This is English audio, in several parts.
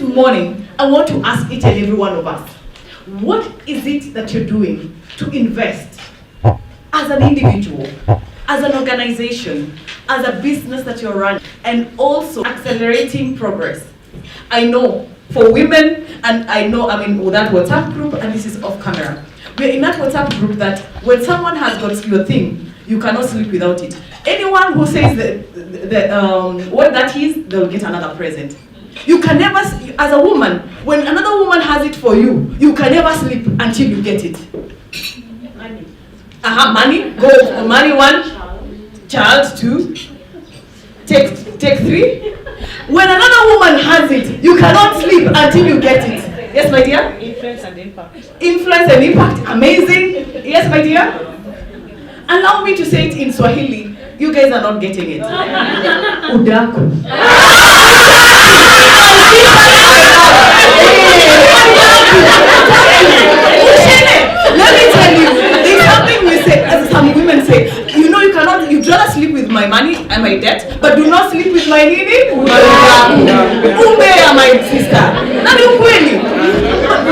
morning, I want to ask each and every one of us, what is it that you're doing to invest as an individual, as an organization, as a business that you're running, and also accelerating progress? I know for women, and I know I'm in that WhatsApp group, and this is off camera. We're in that WhatsApp group that when someone has got your thing, you cannot sleep without it. Anyone who says what that is, they'll get another present. You can never, as a woman, when another woman has it for you, you can never sleep until you get it. Money. Money. Go for money one, child two, take three. When another woman has it, you cannot sleep until you get it. Yes, my dear? Influence and impact. Influence and impact. Amazing. Yes, my dear? Allow me to say it in Swahili. You guys are not getting it. Udaku. Let me tell you, there's something we say, as some women say, you'd rather sleep with my money and my debt, but do not sleep with my nini. My sister.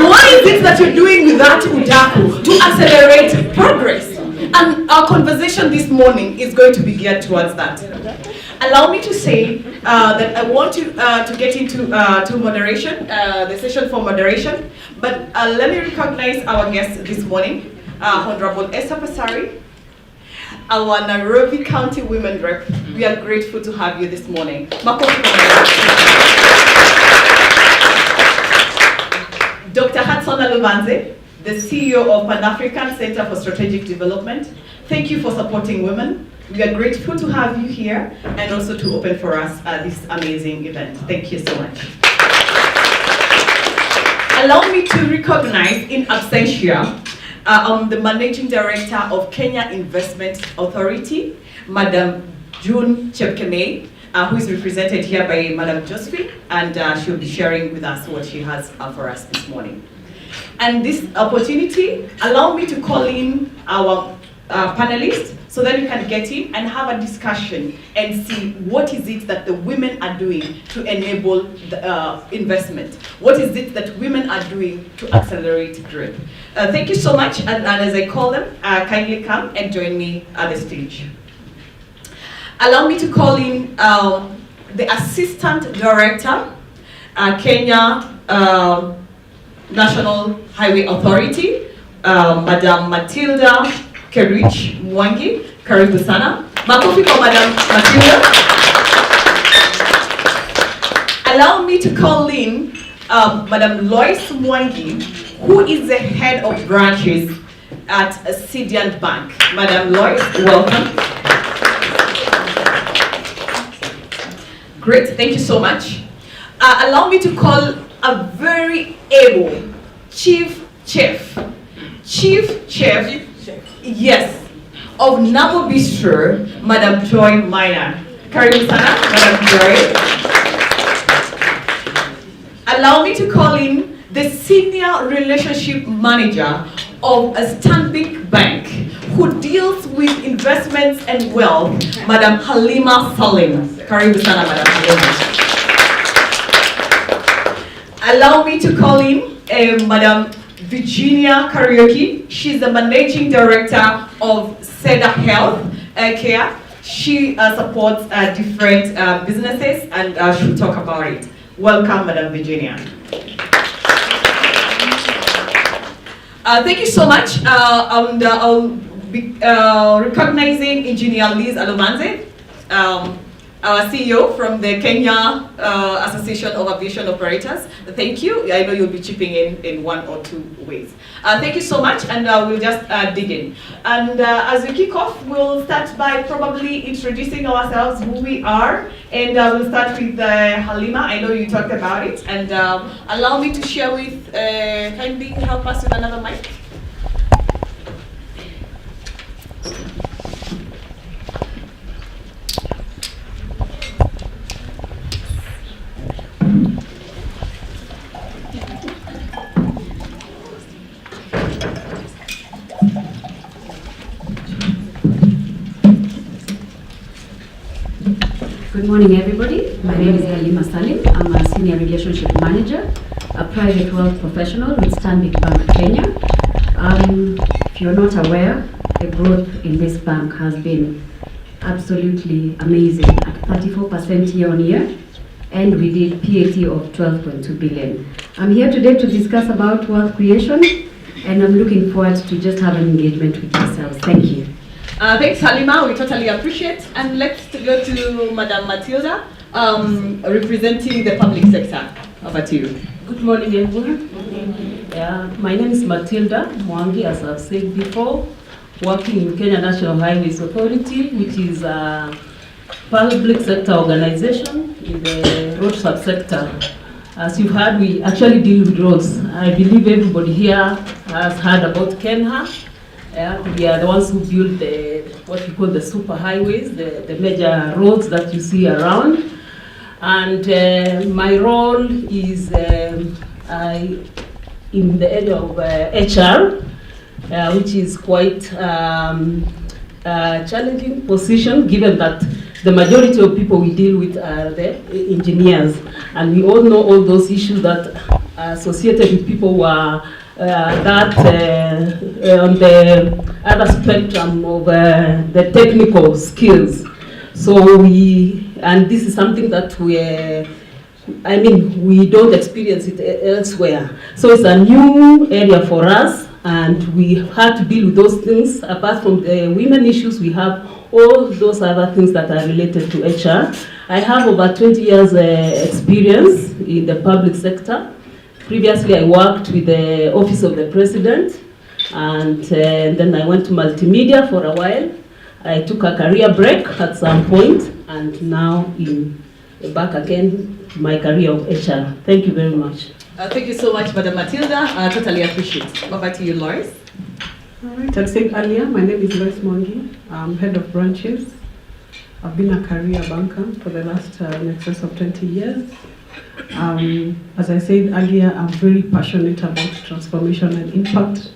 What is it that you're doing with that udaku to accelerate progress? And our conversation this morning is going to be geared towards that. Allow me to say that I want to get into to moderation, the session for moderation. But let me recognize our guest this morning, Honorable Esther Pasari, our Nairobi County Women Rep. We are grateful to have you this morning. Dr. Hudson Alubanze, the CEO of Pan-African Center for Strategic Development. Thank you for supporting women. We are grateful to have you here and also to open for us this amazing event. Thank you so much. Allow me to recognize in absentia the Managing Director of Kenya Investment Authority, Madam June Chepkemei, who is represented here by Madam Josephine, and she'll be sharing with us what she has for us this morning. And this opportunity, allow me to call in our panelists so that we can get in and have a discussion and see what is it that the women are doing to enable the investment. What is it that women are doing to accelerate growth? Thank you so much, and as I call them, kindly come and join me at the stage. Allow me to call in the Assistant Director, Kenya National Highway Authority, Madam Matilda Kerich Mwangi. Karibu sana. Makofi kwa Madam Matilda. Allow me to call in Madam Lois Mwangi, who is the head of branches at Sidian Bank. Madam Lois, welcome. Great, thank you so much. Allow me to call a very able chief chef, yes, of Nabo Bistro, Madam Joy Minor. Karibu sana, Madam Joy. Allow me to call in the Senior Relationship Manager of a Stanbic Bank, who deals with investments and wealth, Madam Halima Salim. Karibu sana, Madam Halima. Allow me to call in Madam Virginia Karaoke. She's the Managing Director of Seda Health Care. She supports different businesses, and she'll talk about it. Welcome, Madam Virginia. Thank you so much. And I'll be recognizing Engineer Liz Alubanze, our CEO from the Kenya Association of Aviation Operators. Thank you. I know you'll be chipping in one or two ways. Thank you so much, and we'll just dig in. And as we kick off, we'll start by probably introducing ourselves, who we are, and we'll start with Halima. I know you talked about it, and allow me to share with, kindly help us with another mic. Good morning, everybody. My name is Halima Salim. I'm a Senior Relationship Manager, a private wealth professional with Stanbic Bank Kenya. If you're not aware, the growth in this bank has been absolutely amazing at 34% year on year, and we did PAT of 12.2 billion. I'm here today to discuss about wealth creation, and I'm looking forward to just have an engagement with yourselves. Thank you. Thanks, Halima. We totally appreciate. And let's go to Madam Matilda, representing the public sector. Over to you. Good morning, everyone. My name is Matilda Mwangi, as I've said before, working in Kenya National Highways Authority, which is a public sector organization in the road subsector. As you've heard, we actually deal with roads. I believe everybody here has heard about Kenha. We are the ones who build what we call the super highways, the major roads that you see around. And my role is in the area of HR, which is quite a challenging position, given that the majority of people we deal with are the engineers. And we all know all those issues that are associated with people who are on the other spectrum of the technical skills. So and this is something that we don't experience it elsewhere. So it's a new area for us, and we had to deal with those things. Apart from the women issues, we have all those other things that are related to HR. I have over 20 years experience in the public sector. Previously, I worked with the Office of the President, and then I went to multimedia for a while. I took a career break at some point, and now back again to my career of HR. Thank you very much. Thank you so much, Madam Matilda. I totally appreciate it. Over to you, Lois. All right, as said earlier, my name is Lois Mwangi. I'm head of branches. I've been a career banker for the last in excess of 20 years. As I said earlier, I'm very passionate about transformation and impact,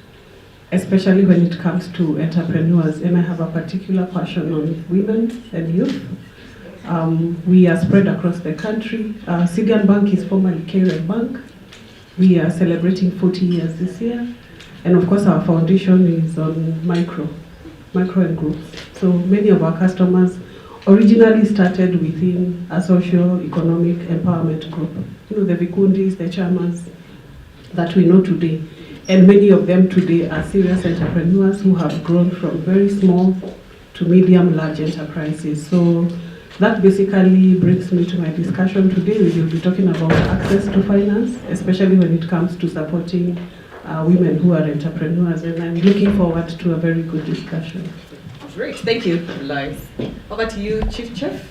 especially when it comes to entrepreneurs, and I have a particular passion on women and youth. We are spread across the country. Sigan Bank is formerly Karen Bank. We are celebrating 40 years this year, and of course our foundation is on micro and groups. So many of our customers originally started within a socio-economic empowerment group. The Vikundis, the Chairmans that we know today. And many of them today are serious entrepreneurs who have grown from very small to medium, large enterprises. So that basically brings me to my discussion today. We will be talking about access to finance, especially when it comes to supporting women who are entrepreneurs. And I'm looking forward to a very good discussion. Great, thank you, Lois. Over to you, Chief Chef.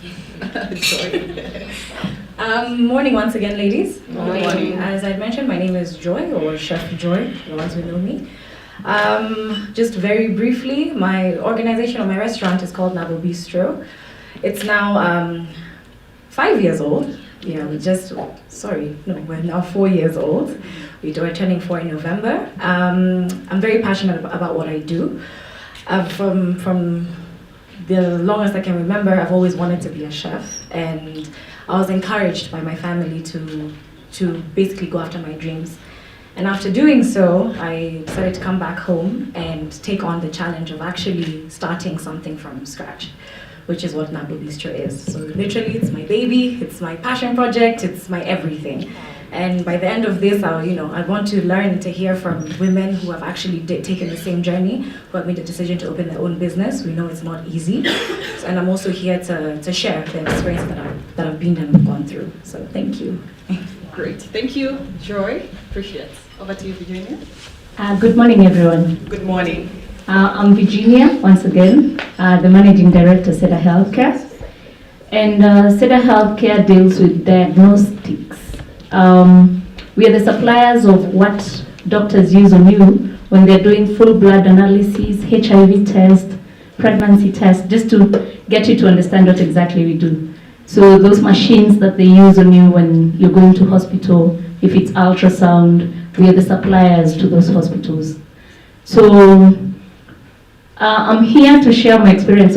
Morning once again, ladies. Morning. As I mentioned, my name is Joy, or Chef Joy, the ones who know me. Just very briefly, my organization or my restaurant is called Nabo Bistro. It's now 5 years old. Yeah, we're now 4 years old. We're turning 4 in November. I'm very passionate about what I do. From the longest I can remember, I've always wanted to be a chef, and I was encouraged by my family to basically go after my dreams. And after doing so, I decided to come back home and take on the challenge of actually starting something from scratch, which is what Nabo Bistro is. So literally, it's my baby, it's my passion project, it's my everything. And by the end of this, I want to learn to hear from women who have actually taken the same journey, who have made the decision to open their own business. We know it's not easy. And I'm also here to share the experience that I've been and gone through. So thank you. Great, thank you, Joy. Appreciate it. Over to you, Virginia. Good morning, everyone. Good morning. I'm Virginia, once again, the Managing Director, SEDA Healthcare. And SEDA Healthcare deals with diagnostics. We are the suppliers of what doctors use on you when they're doing full blood analysis, HIV test, pregnancy test, just to get you to understand what exactly we do. So those machines that they use on you when you're going to hospital, if it's ultrasound, we are the suppliers to those hospitals. So I'm here to share my experience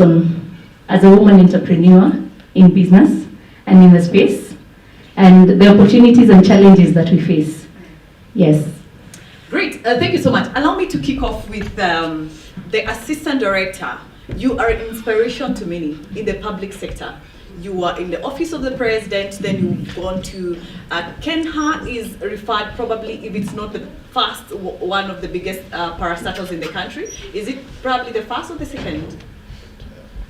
as a woman entrepreneur in business. and in the space, and the opportunities and challenges that we face. Yes. Great, thank you so much. Allow me to kick off with the assistant director. You are an inspiration to many in the public sector. You are in the office of the president, then you've gone to Kenha is referred probably, if it's not the first, one of the biggest parastatals in the country. Is it probably the first or the second?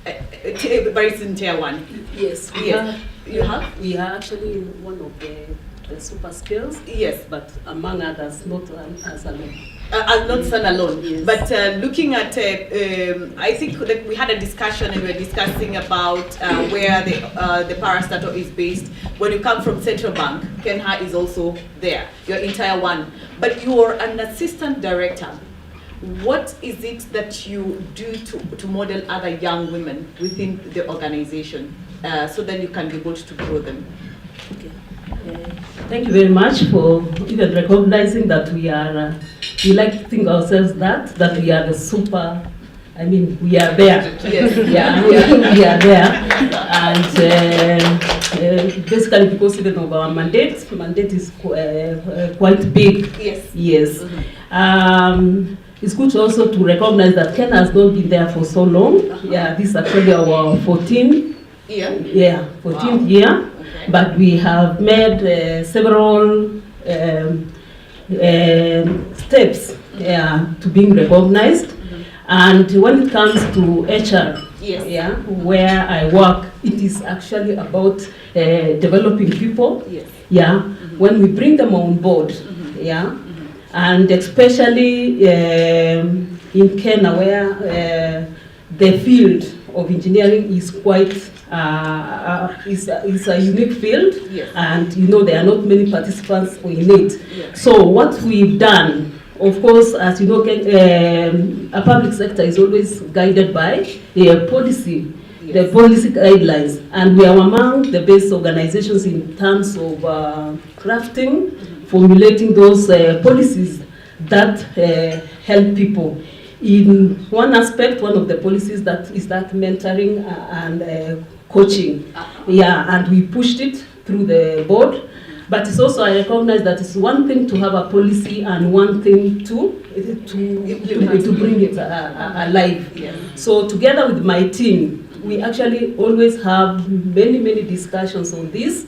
But it's in tier 1. Yes, You have? We are actually one of the super skills. Yes. But among others, not as alone. Not stand alone, Yes. but looking at, I think that we had a discussion and we were discussing about where the parastatal is based. When you come from Central Bank, Kenha is also there. You're in tier 1, but you're an assistant director. What is it that you do to model other young women within the organization so then you can be able to grow them? Okay. Thank you very much for even recognizing that we are, we like to think ourselves that we are the super, I mean, we are there. Yes. Yeah, we are there. And basically because even of our mandate is quite big. Yes. Yes. Mm-hmm. It's good also to recognize that Kenya has not been there for so long. Yeah, this is actually our 14th year. Okay. But we have made several steps to being recognized. And when it comes to HR, Yes. where I work, it is actually about developing people. Yes. When we bring them on board, and especially in Kenya, where the field of engineering is quite is a unique field, Yes. and there are not many participants in it. Yes. So what we've done, of course, as you know, a public sector is always guided by the policy. Yes. The policy guidelines, and we are among the best organizations in terms of crafting, formulating those policies that help people. In one aspect, one of the policies that is that mentoring and coaching. And we pushed it through the board. But it's also, I recognize that it's one thing to have a policy and one thing to bring it alive. Yes. So together with my team, we actually always have many discussions on this.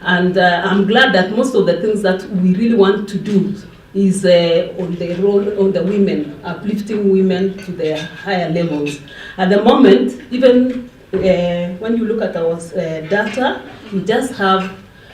And I'm glad that most of the things that we really want to do is on the role on the women, uplifting women to their higher levels. At the moment, even when you look at our data, we just have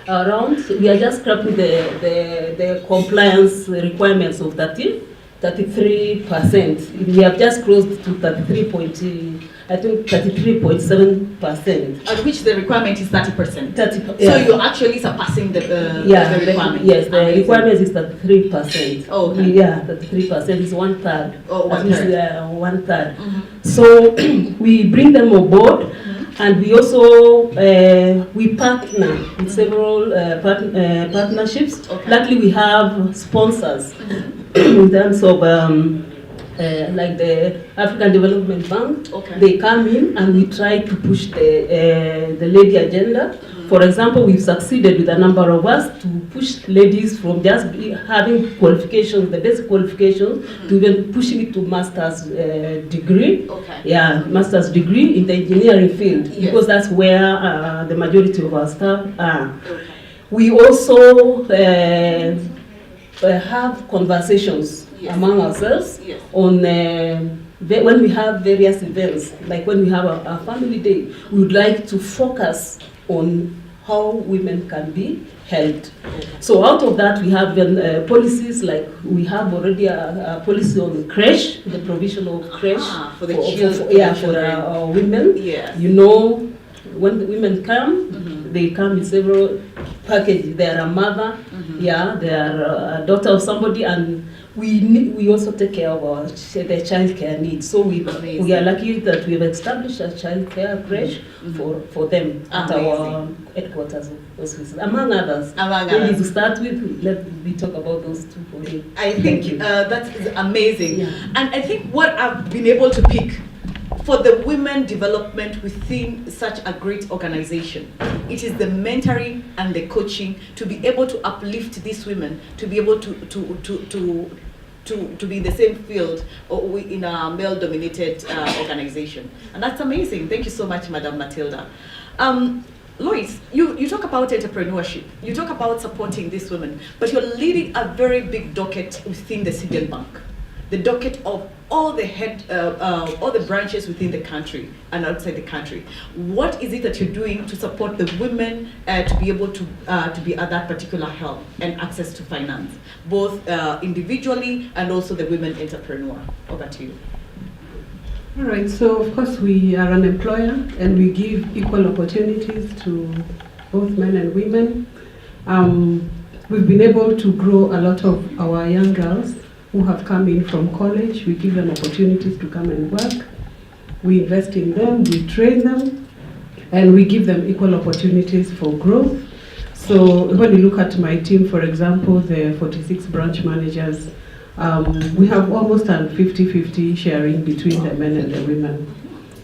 we are just scrapping the compliance requirements of 33%. We have just closed to 33.7%. At which the requirement is 30%. 30%. So you're actually surpassing the requirement. Yes, the requirement is 33%. Oh, okay. 33% is 1/3. Oh, That 1/3. is 1/3. So we bring them on board, and we also we partner with several partnerships. Okay. Luckily, we have sponsors in terms of like the African Development Bank. Okay. They come in and we try to push the lady agenda. For example, we've succeeded with a number of us to push ladies from just having qualifications, the basic qualifications, to even pushing it to master's degree. Okay. Yeah, master's degree in the engineering field, Yes. because that's where the majority of our staff are. Okay. We also have conversations Yes. among ourselves Yes. on when we have various events, like when we have a family day, we would like to focus on how women can be helped. So out of that, we have policies, like we have already a policy on creche, the provision of creche For the children. for our women. Yes. When the women come, they come in several packages. They are a mother, they are a daughter of somebody, and we also take care of their child care needs. So we are lucky that we have established a child care creche for them at our headquarters offices, among others. Maybe to start with, let me talk about those two for you. I think that is amazing. Yeah. And I think what I've been able to pick for the women development within such a great organization. It is the mentoring and the coaching to be able to uplift these women, to be able to be in the same field or in a male-dominated organization. And that's amazing. Thank you so much, Madam Matilda. Lois, you talk about entrepreneurship, you talk about supporting these women, but you're leading a very big docket within the CBN Bank, the docket of all the branches within the country and outside the country. What is it that you're doing to support the women to be able to be at that particular help and access to finance, both individually and also the women entrepreneur? Over to you. All right, so of course we are an employer and we give equal opportunities to both men and women. We've been able to grow a lot of our young girls who have come in from college. We give them opportunities to come and work. We invest in them, we train them, and we give them equal opportunities for growth. So when you look at my team, for example, the 46 branch managers, we have almost a 50-50 sharing between the men and the women,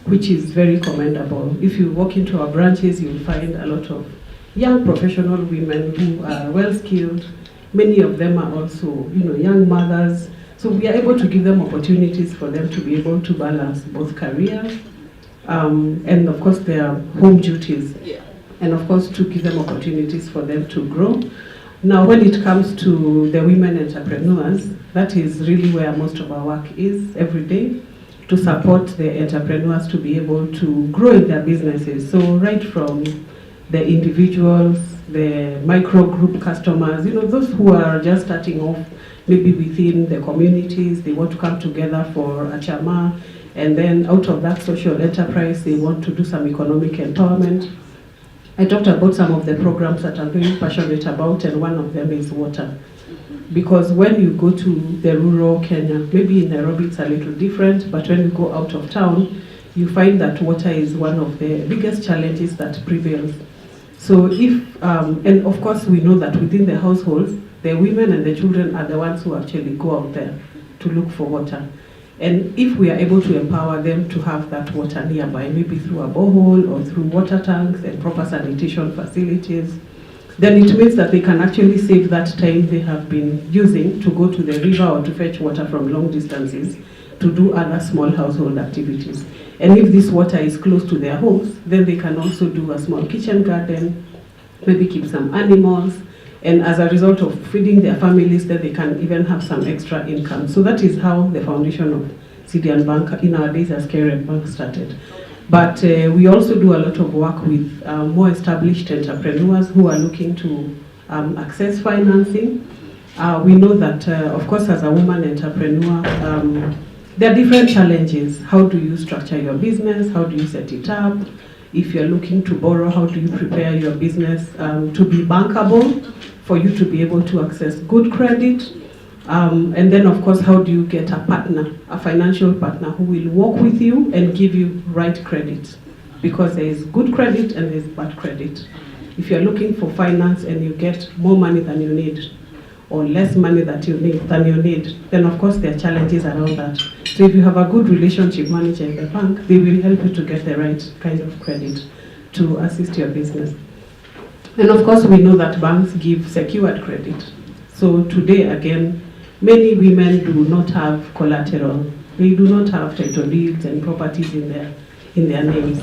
which is very commendable. If you walk into our branches, you'll find a lot of young professional women who are well skilled. Many of them are also, young mothers. So we are able to give them opportunities for them to be able to balance both careers and of course their home duties. Yeah. And of course to give them opportunities for them to grow. Now when it comes to the women entrepreneurs, that is really where most of our work is every day, to support the entrepreneurs to be able to grow in their businesses. So right from the individuals, the micro group customers, those who are just starting off, maybe within the communities, they want to come together for a chama, and then out of that social enterprise, they want to do some economic empowerment. I talked about some of the programs that I'm very passionate about, and one of them is water. Because when you go to the rural Kenya, maybe in Nairobi it's a little different, but when you go out of town, you find that water is one of the biggest challenges that prevails. So if, and of course we know that within the households, the women and the children are the ones who actually go out there to look for water. And if we are able to empower them to have that water nearby, maybe through a borehole or through water tanks and proper sanitation facilities, then it means that they can actually save that time they have been using to go to the river or to fetch water from long distances to do other small household activities. And if this water is close to their homes, then they can also do a small kitchen garden, maybe keep some animals, and as a result of feeding their families, then they can even have some extra income. So that is how the foundation of CDN Bank in our days as Karen Bank started. But we also do a lot of work with more established entrepreneurs who are looking to access financing. We know that, of course, as a woman entrepreneur, there are different challenges. How do you structure your business? How do you set it up? If you're looking to borrow, how do you prepare your business to be bankable, for you to be able to access good credit? And then, of course, how do you get a partner, a financial partner who will work with you and give you right credit? Because there is good credit and there is bad credit. If you're looking for finance and you get more money than you need, or less money than you need, then of course there are challenges around that. So if you have a good relationship manager in the bank, they will help you to get the right kind of credit to assist your business. And of course we know that banks give secured credit. So today again, many women do not have collateral. They do not have title deeds and properties in their names.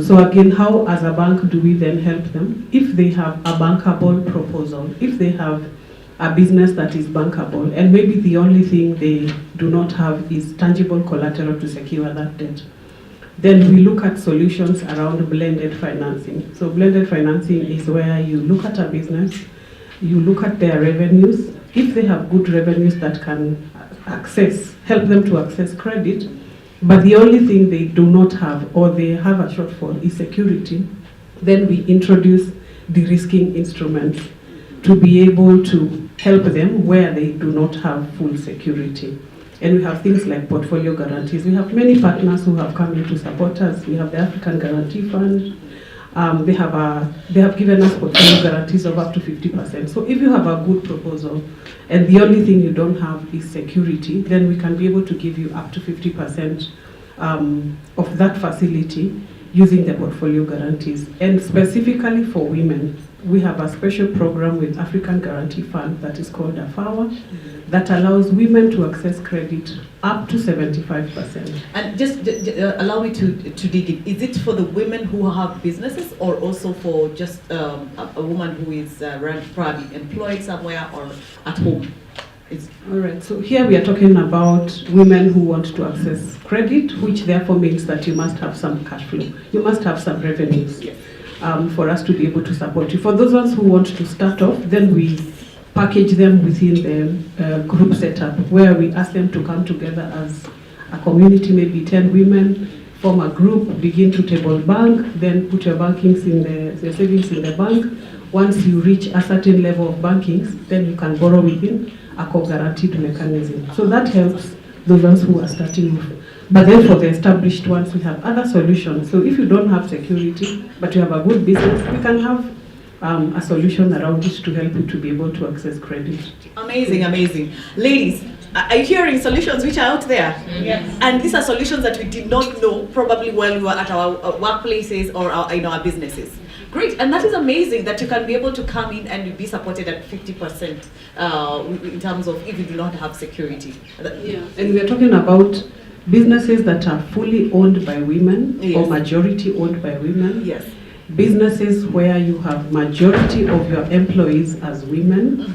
So again, how as a bank do we then help them? If they have a bankable proposal, if they have a business that is bankable, and maybe the only thing they do not have is tangible collateral to secure that debt, then we look at solutions around blended financing. So blended financing is where you look at a business, you look at their revenues. If they have good revenues that can help them to access credit, but the only thing they do not have or they have a shortfall is security, then we introduce de-risking instruments to be able to help them where they do not have full security. And we have things like portfolio guarantees. We have many partners who have come in to support us. We have the African Guarantee Fund. They have given us portfolio guarantees of up to 50%. So if you have a good proposal and the only thing you don't have is security, then we can be able to give you up to 50% of that facility using the portfolio guarantees. And specifically for women, we have a special program with African Guarantee Fund that is called AFAWA that allows women to access credit up to 75%. And just allow me to dig in. Is it for the women who have businesses, or also for just a woman who is probably employed somewhere or at home? All right, so here we are talking about women who want to access credit, which therefore means that you must have some cash flow. You must have some revenues. Yes. For us to be able to support you. For those ones who want to start off, then we package them within the group setup, where we ask them to come together as a community, maybe 10 women, form a group, begin to table bank, then put your bankings in the savings in the bank. Once you reach a certain level of bankings, then you can borrow within a co-guaranteed mechanism. So that helps those ones who are starting off. But then for the established ones, we have other solutions. So if you don't have security, but you have a good business, we can have a solution around it to help you to be able to access credit. Amazing, amazing. Ladies, are you hearing solutions which are out there? Yes. And these are solutions that we did not know probably while we were at our workplaces or in our businesses. Great, and that is amazing that you can be able to come in and be supported at 50% in terms of if you do not have security. Yeah. And we are talking about businesses that are fully owned by women, yes, or majority owned by women. Yes. Businesses where you have majority of your employees as women,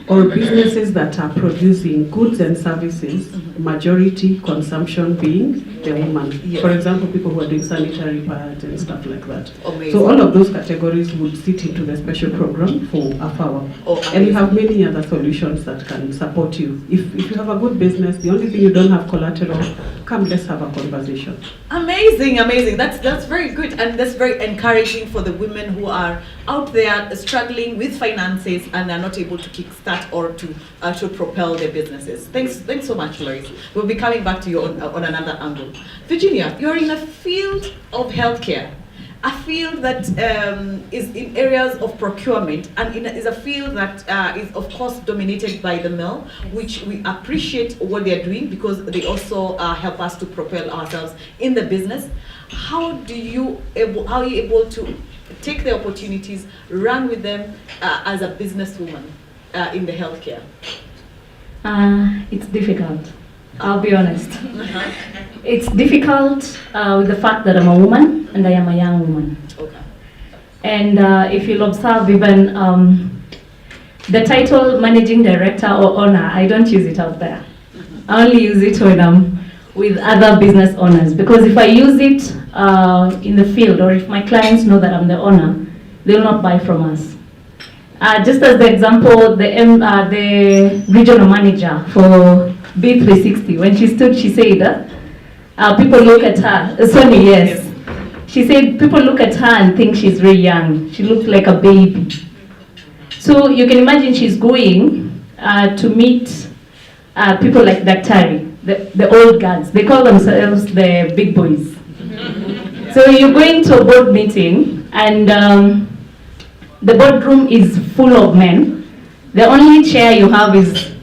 Mm-hmm. or businesses that are producing goods and services, Mm-hmm. majority consumption being the woman. Yes. For example, people who are doing sanitary pads and stuff like that. Amazing. So all of those categories would sit into the special program for AFAWA. Oh, And you amazing. have many other solutions that can support you. If you have a good business, the only thing you don't have collateral, come, let's have a conversation. Amazing, amazing. That's very good, and that's very encouraging for the women who are out there struggling with finances and are not able to kickstart or to propel their businesses. Thanks so much, Lois. We'll be coming back to you on another angle. Virginia, you're in a field of healthcare, a field that is in areas of procurement, and is a field that is of course dominated by the male, which we appreciate what they're doing because they also help us to propel ourselves in the business. How are you able to take the opportunities, run with them as a businesswoman in the healthcare? It's difficult. I'll be honest. It's difficult with the fact that I'm a woman and I am a young woman. Okay. And if you'll observe even the title managing director or owner, I don't use it out there. I only use it when I'm with other business owners, because if I use it in the field, or if my clients know that I'm the owner, they will not buy from us. Just as the example, the regional manager for B360, when she stood, she said, people look at her, Sony, yes. She said, people look at her and think she's very young. She looks like a baby. So you can imagine she's going to meet people like Daktari, the old guards. They call themselves the big boys. So you're going to a board meeting, and the boardroom is full of men. The only chair you have is,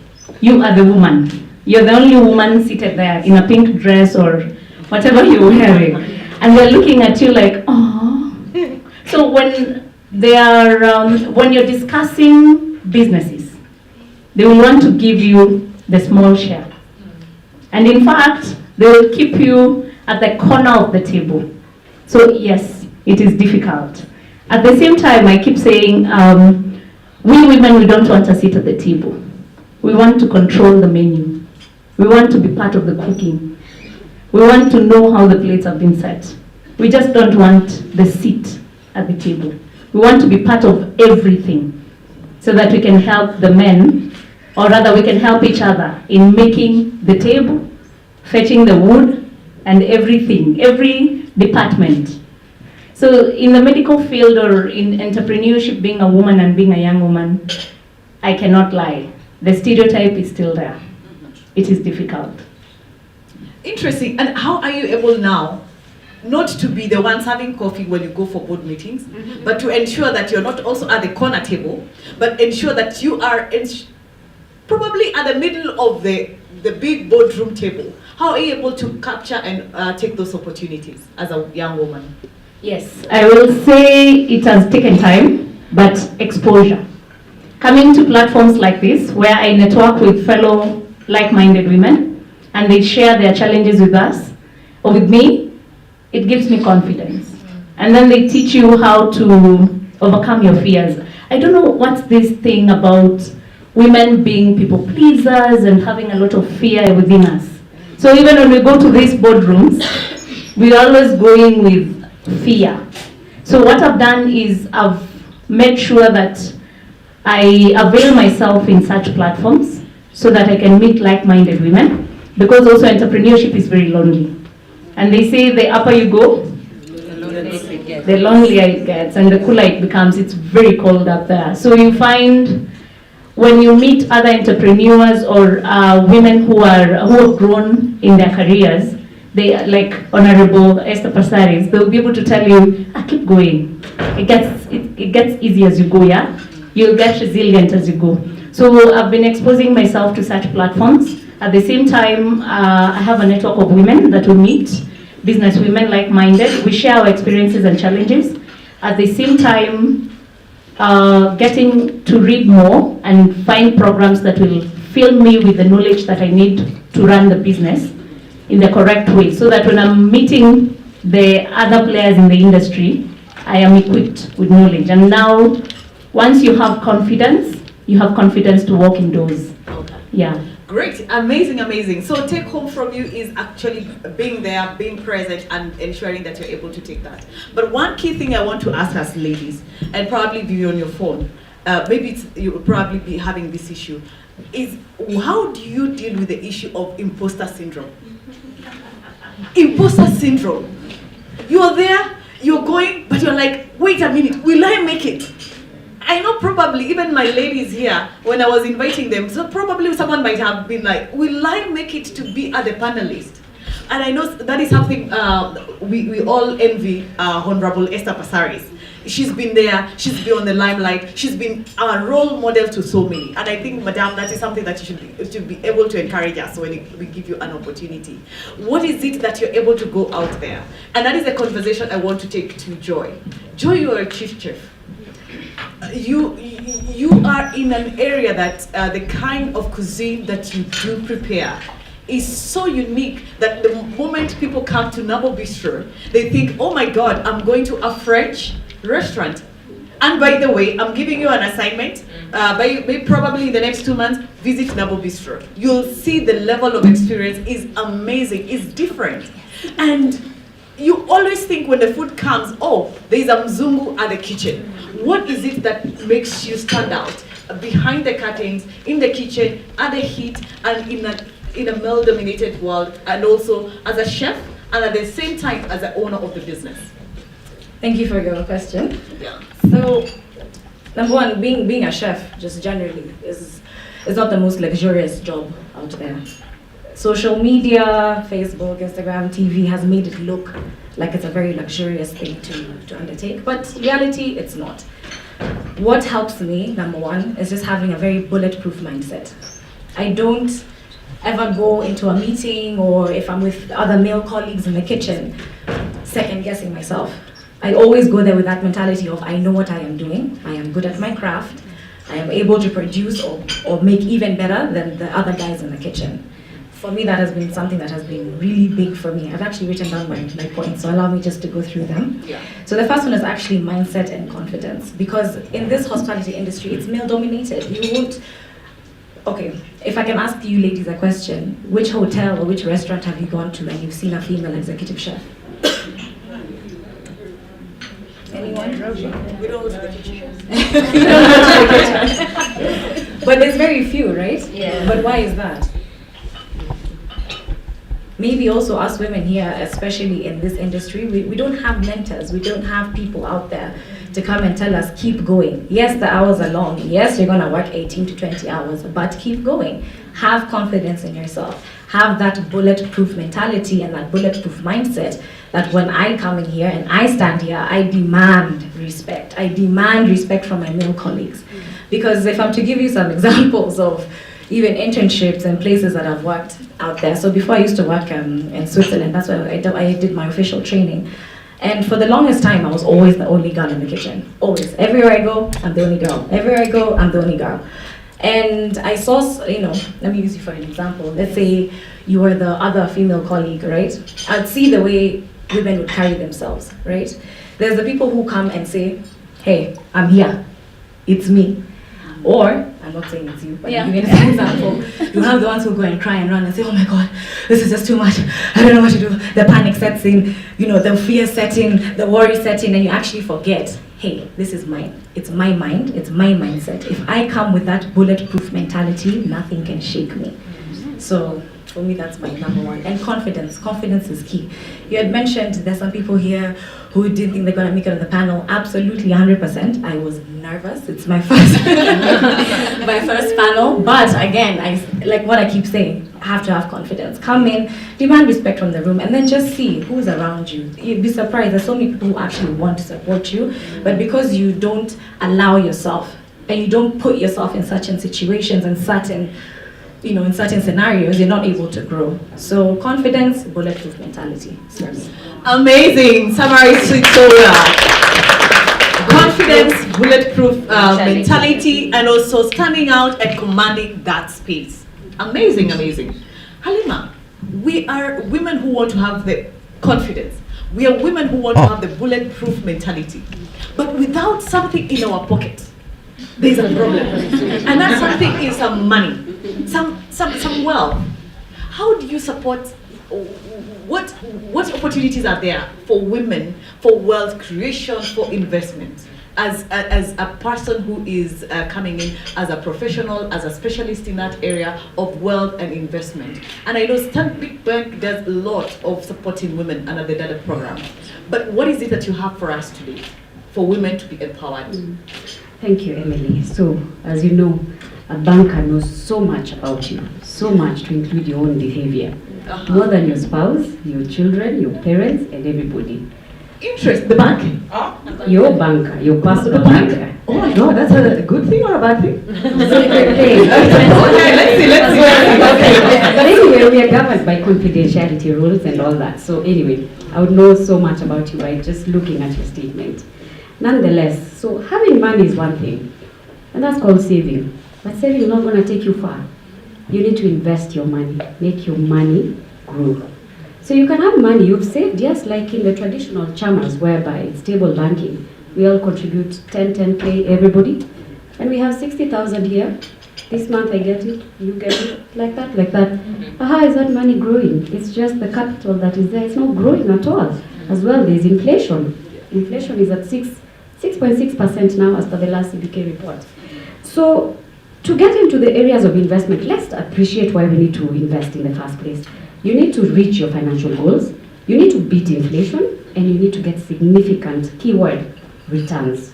you are the woman. You're the only woman seated there in a pink dress or whatever you're wearing. And they're looking at you like, oh. So when they are, when you're discussing businesses, they will want to give you the small share. And in fact, they will keep you at the corner of the table. So yes, it is difficult. At the same time, I keep saying, we women, we don't want to sit at the table. We want to control the menu. We want to be part of the cooking. We want to know how the plates have been set. We just don't want the seat at the table. We want to be part of everything so that we can help the men, or rather we can help each other in making the table, fetching the wood, and everything, every department. So in the medical field or in entrepreneurship, being a woman and being a young woman, I cannot lie. The stereotype is still there. It is difficult. Interesting. And how are you able now not to be the ones having coffee when you go for board meetings, but to ensure that you're not also at the corner table, but ensure that you are probably at the middle of the big boardroom table? How are you able to capture and take those opportunities as a young woman? Yes, I will say it has taken time, but exposure. Coming to platforms like this, where I network with fellow like-minded women, and they share their challenges with us, or with me, it gives me confidence. And then they teach you how to overcome your fears. I don't know what's this thing about women being people pleasers and having a lot of fear within us. So even when we go to these boardrooms, we're always going with fear. So what I've done is I've made sure that I avail myself in such platforms so that I can meet like-minded women, because also entrepreneurship is very lonely. And they say the upper you go, the lonelier it gets, and the cooler it becomes. It's very cold up there. So you find when you meet other entrepreneurs or women who have grown in their careers, they, like Honorable Esther Pasaris, they'll be able to tell you, keep going. It gets easy as you go, yeah? You'll get resilient as you go. So I've been exposing myself to such platforms. At the same time, I have a network of women that we meet, business women like-minded. We share our experiences and challenges. At the same time, getting to read more and find programs that will fill me with the knowledge that I need to run the business in the correct way, so that when I'm meeting the other players in the industry, I am equipped with knowledge. And now, once you have confidence to walk indoors. Okay. Yeah. Great, amazing, amazing. So take home from you is actually being there, being present, and ensuring that you're able to take that. But one key thing I want to ask us ladies, and probably be on your phone, maybe you will probably be having this issue, is how do you deal with the issue of imposter syndrome? Imposter syndrome. You're there, you're going, but you're like, wait a minute, will I make it? I know probably even my ladies here, when I was inviting them, so probably someone might have been like, will I make it to be at the panelist? And I know that is something we all envy Honorable Esther Pasaris. She's been there, she's been on the limelight, she's been a role model to so many. And I think, Madam, that is something that you should be able to encourage us when we give you an opportunity. What is it that you're able to go out there? And that is a conversation I want to take to Joy. Joy, you are a chief chef. You are in an area that the kind of cuisine that you do prepare is so unique that the moment people come to Nabo Bistro, they think, oh my God, I'm going to a French restaurant. And by the way, I'm giving you an assignment. Probably in the next 2 months, visit Nabo Bistro. You'll see the level of experience is amazing, it's different. And you always think when the food comes, oh, there's a mzungu at the kitchen. What is it that makes you stand out behind the curtains, in the kitchen, at the heat, and in a male-dominated world, and also as a chef, and at the same time as the owner of the business? Thank you for your question. Yeah. So, number one, being a chef, just generally, is not the most luxurious job out there. Social media, Facebook, Instagram, TV has made it look like it's a very luxurious thing to undertake, but reality, it's not. What helps me, number one, is just having a very bulletproof mindset. I don't ever go into a meeting, or if I'm with other male colleagues in the kitchen, second guessing myself. I always go there with that mentality of, I know what I am doing, I am good at my craft, I am able to produce or make even better than the other guys in the kitchen. For me, that has been something that has been really big for me. I've actually written down my points, so allow me just to go through them. Yeah. So the first one is actually mindset and confidence, because in this hospitality industry, it's male dominated. You won't, okay, if I can ask you ladies a question, which hotel or which restaurant have you gone to and you've seen a female executive chef? Anyone? We don't go to the kitchen. You don't go to the kitchen. But there's very few, right? Yeah. But why is that? Maybe also us women here, especially in this industry, we don't have mentors, we don't have people out there to come and tell us, keep going. Yes, the hours are long. Yes, you're gonna work 18 to 20 hours, but keep going. Have confidence in yourself. Have that bulletproof mentality and that bulletproof mindset that when I come in here and I stand here, I demand respect. I demand respect from my male colleagues. Because if I'm to give you some examples of, even internships and places that I've worked out there. So before I used to work in Switzerland, that's where I did my official training. And for the longest time, I was always the only girl in the kitchen. Always. Everywhere I go, I'm the only girl. Everywhere I go, I'm the only girl. And I saw, let me use you for an example. Let's say you were the other female colleague, right? I'd see the way women would carry themselves, right? There's the people who come and say, hey, I'm here. It's me. Or, I'm not saying it's you, but I'm giving an example. You have the ones who go and cry and run and say, oh my God, this is just too much. I don't know what to do. The panic sets in, the fear sets in, the worry sets in, and you actually forget, hey, this is mine. It's my mind, it's my mindset. If I come with that bulletproof mentality, nothing can shake me. So, for me, that's my number one. And confidence. Confidence is key. You had mentioned there's some people here who didn't think they're going to make it on the panel. Absolutely, 100%. I was nervous. It's my first my first panel. But again, like what I keep saying, I have to have confidence. Come in, demand respect from the room, and then just see who's around you. You'd be surprised. There's so many people who actually want to support you, but because you don't allow yourself, and you don't put yourself in certain situations and certain in certain scenarios, you're not able to grow. So confidence, bulletproof mentality. Amazing. Summary sweet soda. Confidence, bulletproof mentality, and also standing out and commanding that space. Amazing, amazing. Halima, we are women who want to have the confidence. We are women who want to have the bulletproof mentality. But without something in our pocket, there's a problem. And that something is some money. Some wealth. How do you support? What opportunities are there for women for wealth creation, for investment? As a person who is coming in as a professional, as a specialist in that area of wealth and investment, and I know Stanbic Bank does a lot of supporting women under the DADA program. But what is it that you have for us today for women to be empowered? Thank you, Emily. So, as you know, a banker knows so much about you, so much to include your own behavior, more than your spouse, your children, your parents, and everybody. Interest, the bank? Your banker, your personal banker. Oh my God, that's a good thing or a bad thing? Okay, let's see. But anyway, we are governed by confidentiality rules and all that. So anyway, I would know so much about you by just looking at your statement. Nonetheless, so having money is one thing, and that's called saving. But saving is not going to take you far. You need to invest your money, make your money grow. So you can have money you've saved, yes, like in the traditional channels whereby it's stable banking. We all contribute 10K everybody, and we have 60,000 here. This month I get it, you get it, like that. How is that money growing? It's just the capital that is there. It's not growing at all. As well, there's inflation. Inflation is at 6.6% now as per the last CBK report. So to get into the areas of investment, let's appreciate why we need to invest in the first place. You need to reach your financial goals, you need to beat inflation, and you need to get significant, keyword, returns.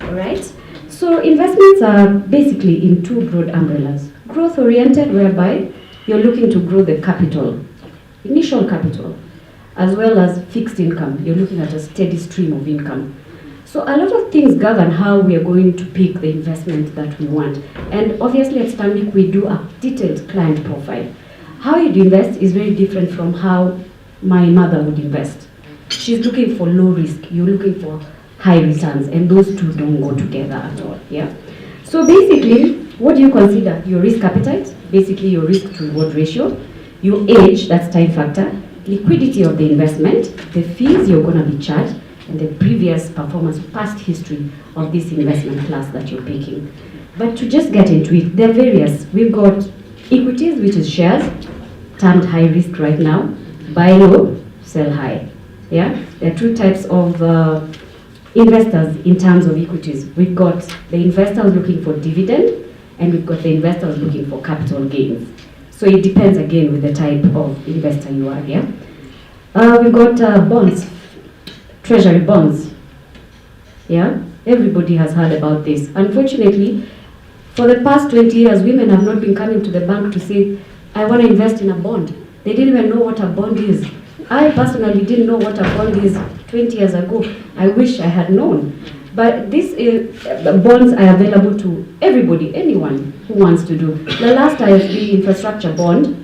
All right? So investments are basically in two broad umbrellas. Growth-oriented, whereby you're looking to grow the capital, initial capital, as well as fixed income. You're looking at a steady stream of income. So a lot of things govern how we are going to pick the investment that we want. And obviously at Stanbic, we do a detailed client profile. How you invest is very different from how my mother would invest. She's looking for low risk, you're looking for high returns, and those two don't go together at all. Yeah. So basically, what do you consider? Your risk appetite, basically your risk to reward ratio, your age, that's time factor, liquidity of the investment, the fees you're going to be charged, and the previous performance, past history of this investment class that you're picking. But to just get into it, there are various. We've got equities, which is shares, termed high risk right now, buy low, sell high. Yeah, there are two types of investors in terms of equities. We've got the investors looking for dividend, and we've got the investors looking for capital gains. So it depends again with the type of investor you are. Yeah, we've got bonds. Treasury bonds. Yeah, everybody has heard about this. Unfortunately, for the past 20 years, women have not been coming to the bank to say, I want to invest in a bond. They didn't even know what a bond is. I personally didn't know what a bond is 20 years ago. I wish I had known. But these bonds are available to everybody, anyone who wants to do. The last ISB infrastructure bond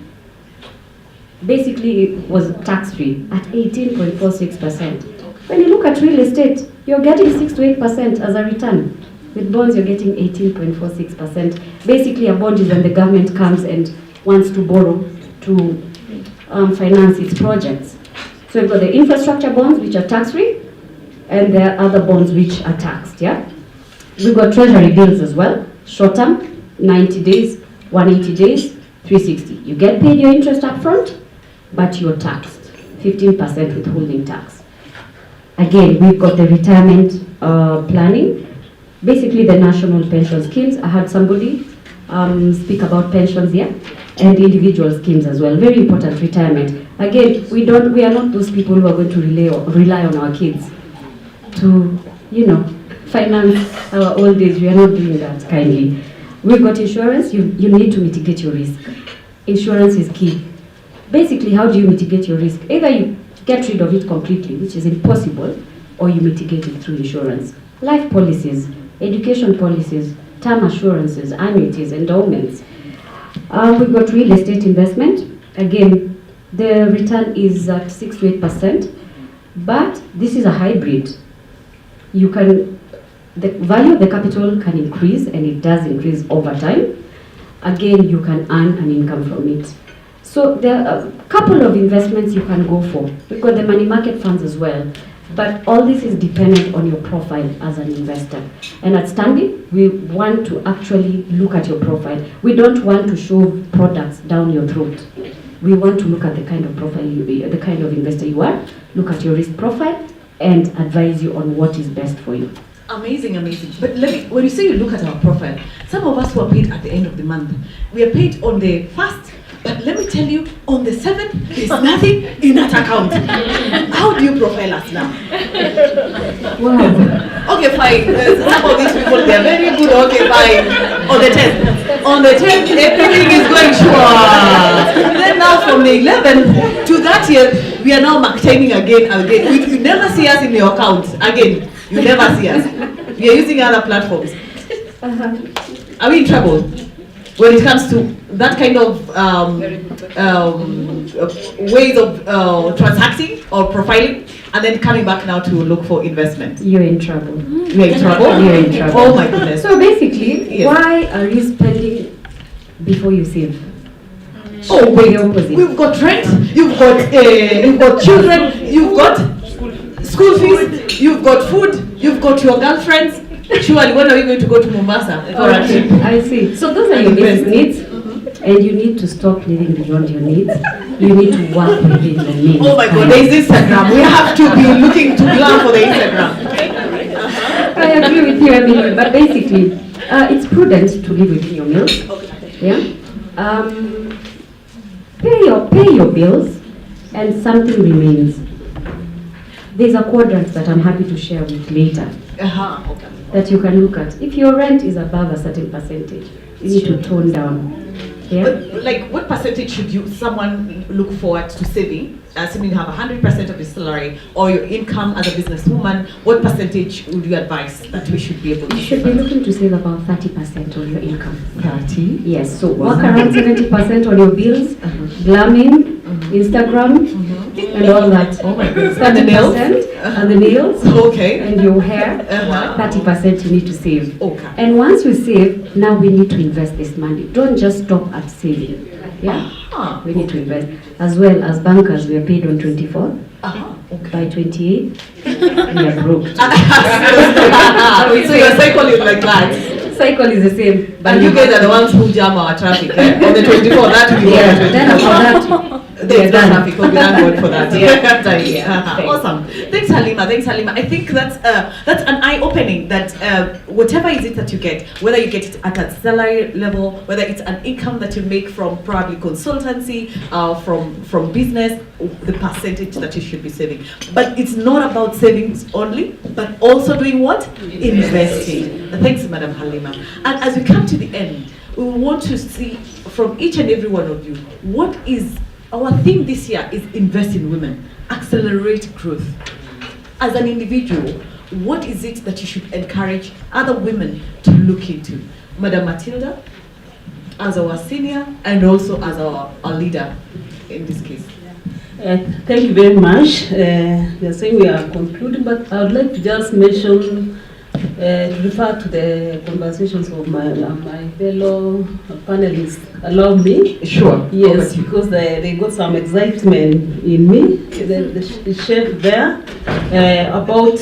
basically it was tax-free at 18.46%. When you look at real estate, you're getting 6 to 8% as a return. With bonds, you're getting 18.46%. Basically, a bond is when the government comes and wants to borrow to finance its projects. So you've got the infrastructure bonds, which are tax-free, and there are other bonds which are taxed, yeah? We've got treasury bills as well, short-term, 90 days, 180 days, 360. You get paid your interest up front, but you're taxed, 15% withholding tax. Again, we've got the retirement planning, basically the national pension schemes. I had somebody speak about pensions here, and individual schemes as well. Very important, retirement. Again, we are not those people who are going to rely on our kids to, finance our old age. We are not doing that kindly. We've got insurance. You need to mitigate your risk. Insurance is key. Basically, how do you mitigate your risk? Either you get rid of it completely, which is impossible, or you mitigate it through insurance. Life policies, education policies, term assurances, annuities, endowments. We've got real estate investment. Again, the return is at 6 to 8%, but this is a hybrid. The value of the capital can increase, and it does increase over time. Again, you can earn an income from it. So there are a couple of investments you can go for. We've got the money market funds as well. But all this is dependent on your profile as an investor. And at Stanbic, we want to actually look at your profile. We don't want to shove products down your throat. We want to look at the kind of profile the kind of investor you are, look at your risk profile, and advise you on what is best for you. Amazing, amazing. But when you say you look at our profile, some of us who are paid at the end of the month, we are paid on the 1st, but let me tell you, on the 7th, there's nothing in that account. How do you profile us now? Wow. Okay, fine. Some of these people, they're very good. Okay, fine. On the 10th. On the 10th, everything is going sure. Then now from the 11th to that year, we are now maintaining again. You never see us in your account again. You never see us. We are using other platforms. Are we in trouble when it comes to that kind of ways of transacting or profiling, and then coming back now to look for investment? You're in trouble. You're in trouble? You're in trouble. Oh my goodness. So basically, Yes. why are you spending before you save? Oh wait, The opposite. we've got rent, you've got children, you've got school fees, you've got food, you've got your girlfriends. Surely, when are we going to go to Mombasa for a trip? I see. So those are your basic needs, and you need to stop living beyond your needs. You need to work within the means. Oh my God, there's Instagram. We have to be looking to plan for the Instagram. I agree with you, Emily, but basically, it's prudent to live within your means. Yeah. Pay your bills, and something remains. There's a quadrant that I'm happy to share with later Okay. that you can look at. If your rent is above a certain percentage, you need to tone down. Yeah. But like, what percentage should someone look forward to saving? Assuming you have 100% of your salary or your income as a businesswoman, what percentage would you advise that we should be able to You should be looking to save about 30% of your income. 30? Yes, so work around 70% on your bills, glamming, Instagram, and all that. Oh my goodness. And the 30% nails? and the nails, Okay. and your hair, Uh-huh. 30% you need to save. Okay. And once you save, now we need to invest this money. Don't just stop at saving. Yeah, Ah, we need to invest. As well as bankers, we are paid on 24. okay. By 28, we are broke. So your cycle is like that. Cycle is the same. And you guys are the ones who jam our traffic, eh? On the 24, that will be Yeah, on the then 24. after that, There's no done. traffic, we thank God for that. Yeah. Thanks. Awesome. Thanks, Halima. I think that's an eye-opening that whatever is it that you get, whether you get it at a salary level, whether it's an income that you make from probably consultancy, from business, the percentage that you should be saving. But it's not about savings only, but also doing what? Investing. Thanks, Madam Halima. And as we come to the end, we want to see from each and every one of you, what is our theme this year is invest in women, accelerate growth. As an individual, what is it that you should encourage other women to look into? Madam Matilda, as our senior and also as our leader in this case. Thank you very much. We are saying we are concluding, but I would like to just mention, refer to the conversations of my fellow panelists. Allow me? Sure. Yes, because they got some excitement in me, the chef there, about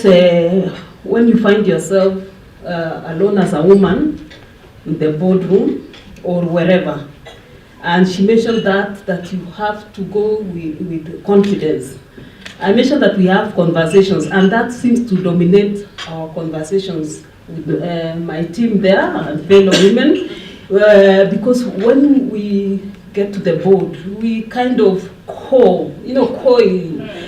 when you find yourself alone as a woman in the boardroom or wherever. And she mentioned that you have to go with confidence. I mentioned that we have conversations, and that seems to dominate our conversations with my team there and fellow women, because when we get to the board, we kind of coy.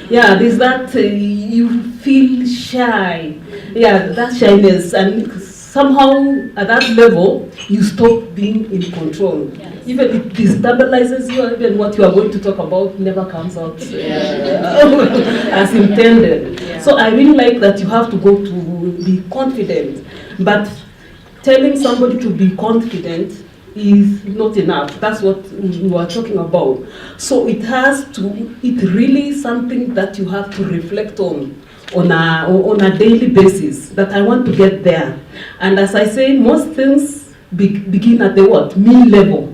Yeah, there's that, you feel shy. Yeah, that shyness, and somehow at that level, you stop being in control. Yes. Even it destabilizes you, even what you are going to talk about never comes out as intended. Yeah. So I really like that you have to go to be confident, but telling somebody to be confident is not enough. That's what we are talking about. So it really something that you have to reflect on a daily basis, that I want to get there. And as I say, most things begin at the what? Me level.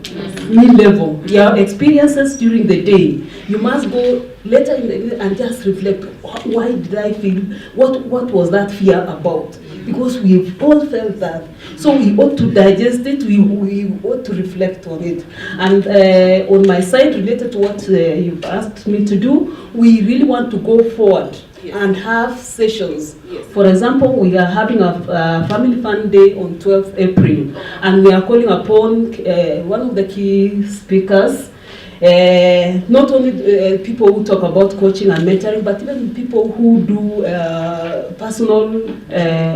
Me level. Your experiences during the day. You must go later in the day and just reflect. Why did I feel? What was that fear about? Because we've all felt that. So we ought to digest it, we ought to reflect on it. And on my side, related to what you've asked me to do, we really want to go forward. Yes. And have sessions. Yes. For example, we are having a family fun day on 12th April, and we are calling upon one of the key speakers, not only people who talk about coaching and mentoring, but even people who do personal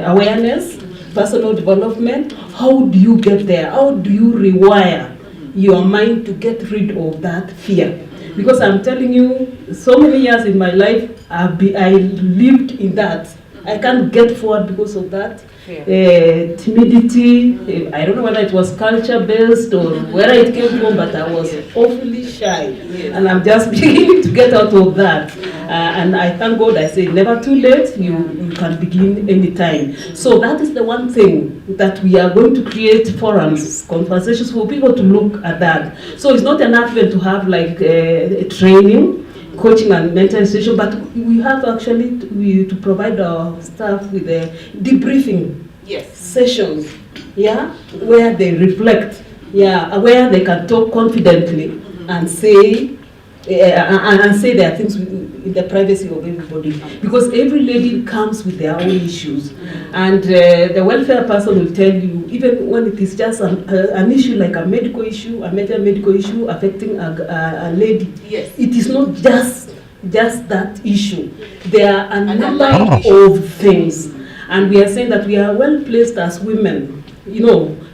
awareness, personal development. How do you get there? How do you rewire your mind to get rid of that fear? Because I'm telling you, so many years in my life, I lived in that. I can't get forward because of that. Timidity. I don't know whether it was culture-based or where it came from, but I was awfully shy. And I'm just beginning to get out of that. And I thank God, I say, never too late, you can begin anytime. So that is the one thing that we are going to create forums, conversations for people to look at that. So it's not enough even to have like a training, coaching and mentoring session, but we have actually to provide our staff with a debriefing sessions, where they reflect, where they can talk confidently and say their things in the privacy of everybody, because every lady comes with their own issues, and the welfare person will tell you, even when it is just an issue like a medical issue, a major medical issue affecting a lady, it is not just that issue. There are a number of things, and we are saying that we are well placed as women,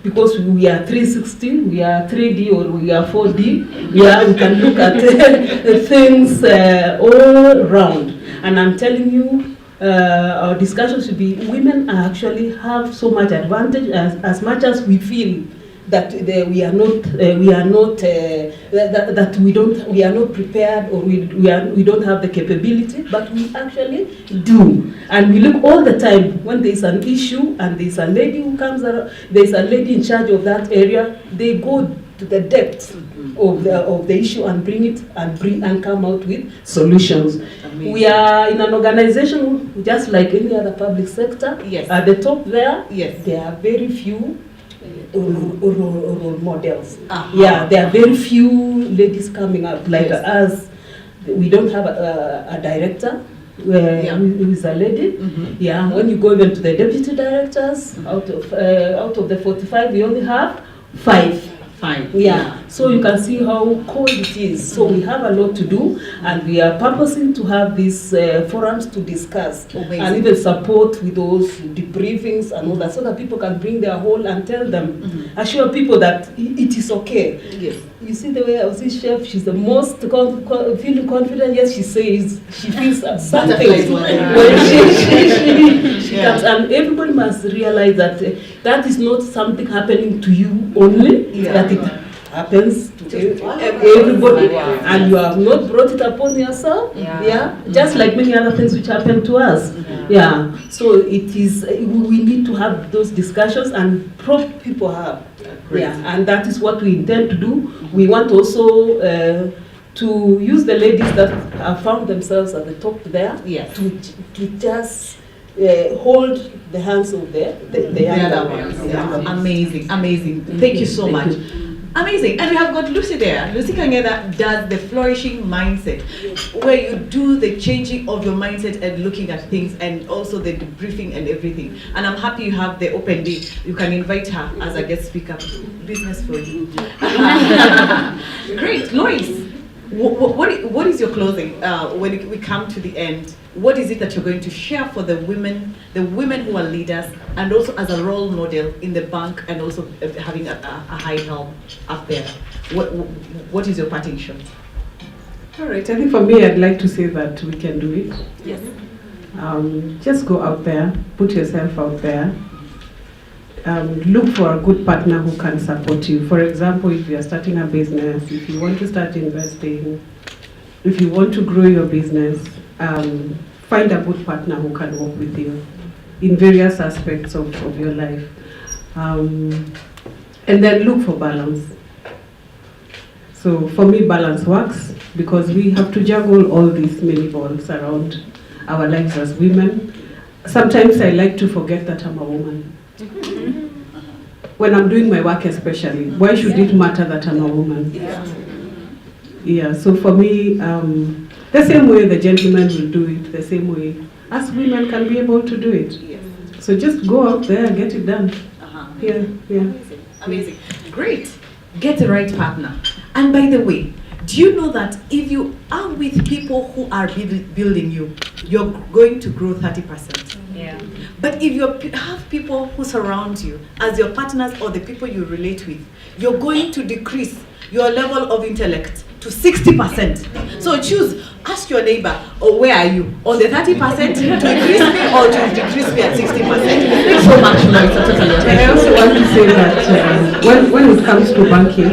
because we are 360, we are 3D, or we are 4D. We can look at things all around. And I'm telling you, our discussion should be, women actually have so much advantage, as much as we feel that we are not prepared, or we don't have the capability, but we actually do. And we look all the time when there's an issue and there's a lady who comes around, there's a lady in charge of that area, they go to the depths of the issue and bring it and come out with solutions. Amazing. We are in an organization just like any other public sector. At the top there, there are very few role models. There are very few ladies coming up like us. We don't have a director who is a lady. When you go even to the deputy directors, out of the 45, we only have 5. So you can see how cold it is. So we have a lot to do, and we are purposing to have these forums to discuss and even support with those debriefings and all that, so that people can bring their whole and tell them, assure people that it is okay. Yes. You see the way I was this chef, she's the most feeling confident. Yes, she says she feels something when she comes, and everybody must realize that that is not something happening to you only, that it happens to everybody, and you have not brought it upon yourself. Just like many other things which happen to us. So it is, we need to have those discussions, and people have. And that is what we intend to do. We want also to use the ladies that have found themselves at the top there to just hold the hands of the other ones. Amazing, amazing. Thank you so much. Amazing. And we have got Lucy there. Lucy Kangeda does the flourishing mindset, where you do the changing of your mindset and looking at things, and also the debriefing and everything. And I'm happy you have the open day. You can invite her as a guest speaker. Business for you. Great. Lois, what is your closing when we come to the end? What is it that you're going to share for the women who are leaders, and also as a role model in the bank, and also having a high help up there? What is your parting shot? All right, I think for me, I'd like to say that we can do it. Yes. Just go out there, put yourself out there. Look for a good partner who can support you. For example, if you are starting a business, if you want to start investing, if you want to grow your business, find a good partner who can work with you in various aspects of your life. And then look for balance. So for me, balance works because we have to juggle all these many balls around our lives as women. Sometimes I like to forget that I'm a woman. When I'm doing my work especially, why should it matter that I'm a woman? So for me, the same way the gentleman will do it, the same way us women can be able to do it. So just go out there and get it done. Amazing. Great. Get the right partner. And by the way, do you know that if you are with people who are building you, you're going to grow 30%? But if you have people who surround you as your partners or the people you relate with, you're going to decrease your level of intellect to 60%. So choose, ask your neighbor, where are you? On the 30% to increase me or to decrease me at 60%? Thanks so much, I also want to say that when it comes to banking,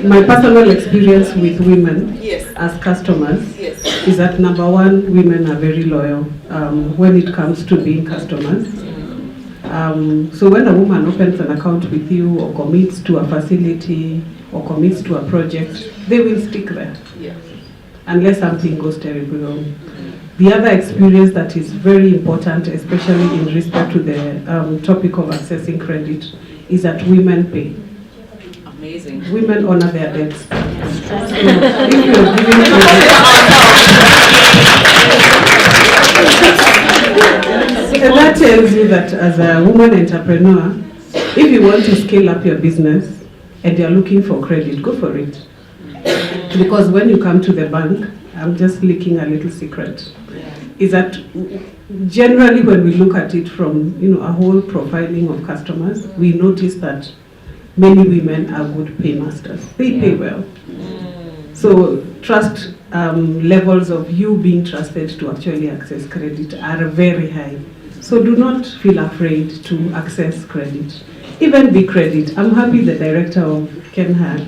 my personal experience with women as customers is that number one, women are very loyal when it comes to being customers. So when a woman opens an account with you or commits to a facility or commits to a project, they will stick there unless something goes terribly wrong. The other experience that is very important, especially in respect to the topic of accessing credit, is that women pay. Amazing. Women honor their debts. So and that tells you that as a woman entrepreneur, if you want to scale up your business and you're looking for credit, go for it. Because when you come to the bank, I'm just leaking a little secret, is that generally when we look at it from a whole profiling of customers, we notice that many women are good paymasters. They pay well. So trust levels of you being trusted to actually access credit are very high. So do not feel afraid to access credit. Even big credit. I'm happy the director of Kenha,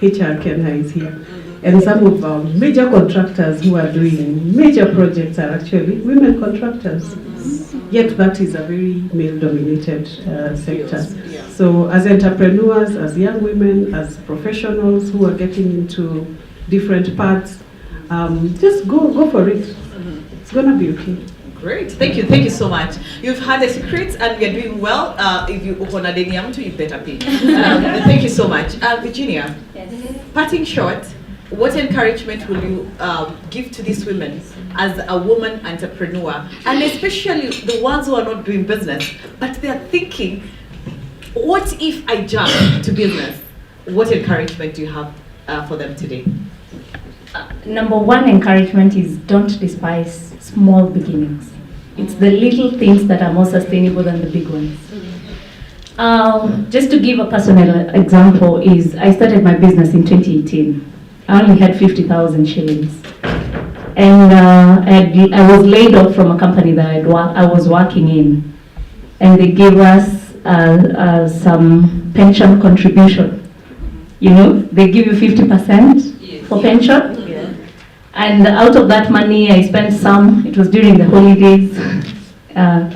HR Kenha is here. And some of our major contractors who are doing major projects are actually women contractors. Yet that is a very male-dominated sector. So as entrepreneurs, as young women, as professionals who are getting into different paths, just go for it. It's gonna be okay. Great, thank you so much. You've had the secrets and we are doing well. If you open a denium to, you better pay. Thank you so much. Virginia, parting short, what encouragement will you give to these women as a woman entrepreneur, and especially the ones who are not doing business, but they are thinking, what if I jump to business? what encouragement do you have for them today? Number one encouragement is don't despise small beginnings. It's the little things that are more sustainable than the big ones. Just to give a personal example is I started my business in 2018. I only had 50,000 shillings. And I was laid off from a company that I was working in. And they gave us some pension contribution. You know, they give you 50% for pension. Yeah. And out of that money, I spent some, it was during the holidays,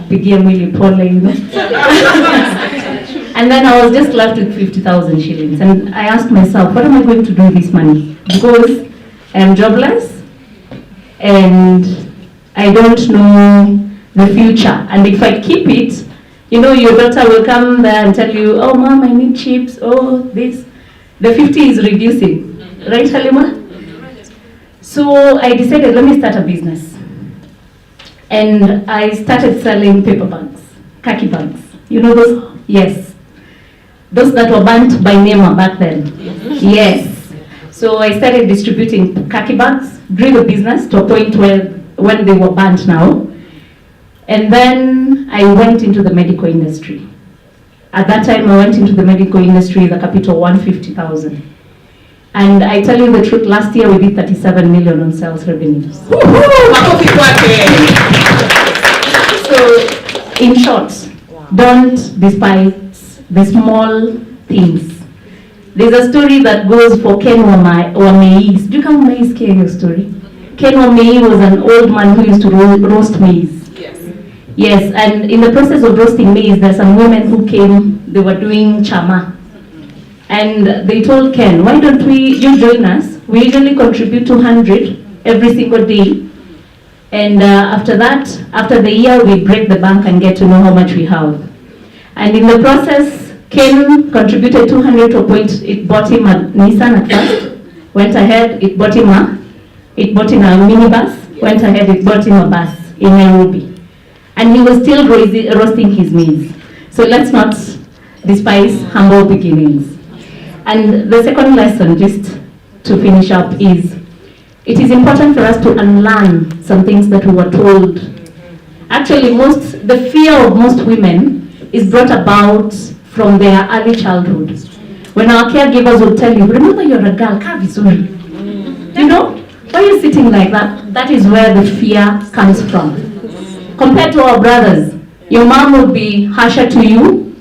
pigia mwili pole, you know. And then I was just left with 50,000 shillings. And I asked myself, what am I going to do with this money? Because I am jobless and I don't know the future. And if I keep it, you know, your daughter will come there and tell you, oh, mom, I need chips, oh, this. The 50 is reducing. Right, Halima? So I decided, let me start a business. And I started selling paper bags, khaki bags. You know those? Yes. Those that were burnt by NEMA back then. Yes. So I started distributing khaki bags, grew the business to a point where when they were burnt now. And then I went into the medical industry. At that time, I went into the medical industry, the capital 150,000. And I tell you the truth, last year we did 37 million on sales revenues. So, in short, don't despise the small things. There's a story that goes for Ken Wamei. Do you come maize, Ken, your story? Ken Wamei was an old man who used to roast maize. Yes, and in the process of roasting maize, there's some women who came, they were doing chama. And they told Ken, why don't you join us? We usually contribute 200 every single day. And after that, after the year, we break the bank and get to know how much we have. And in the process, Ken contributed 200 to a point. It bought him a Nissan at first, went ahead, it bought him a minibus, went ahead, it bought him a bus in Nairobi. And he was still roasting his maize. So let's not despise humble beginnings. And the second lesson, just to finish up, is it is important for us to unlearn some things that we were told. Actually, the fear of most women is brought about from their early childhood. When our caregivers will tell you, remember you're a girl, kaa vizuri. You know, why are you sitting like that? That is where the fear comes from. Compared to our brothers, your mom would be harsher to you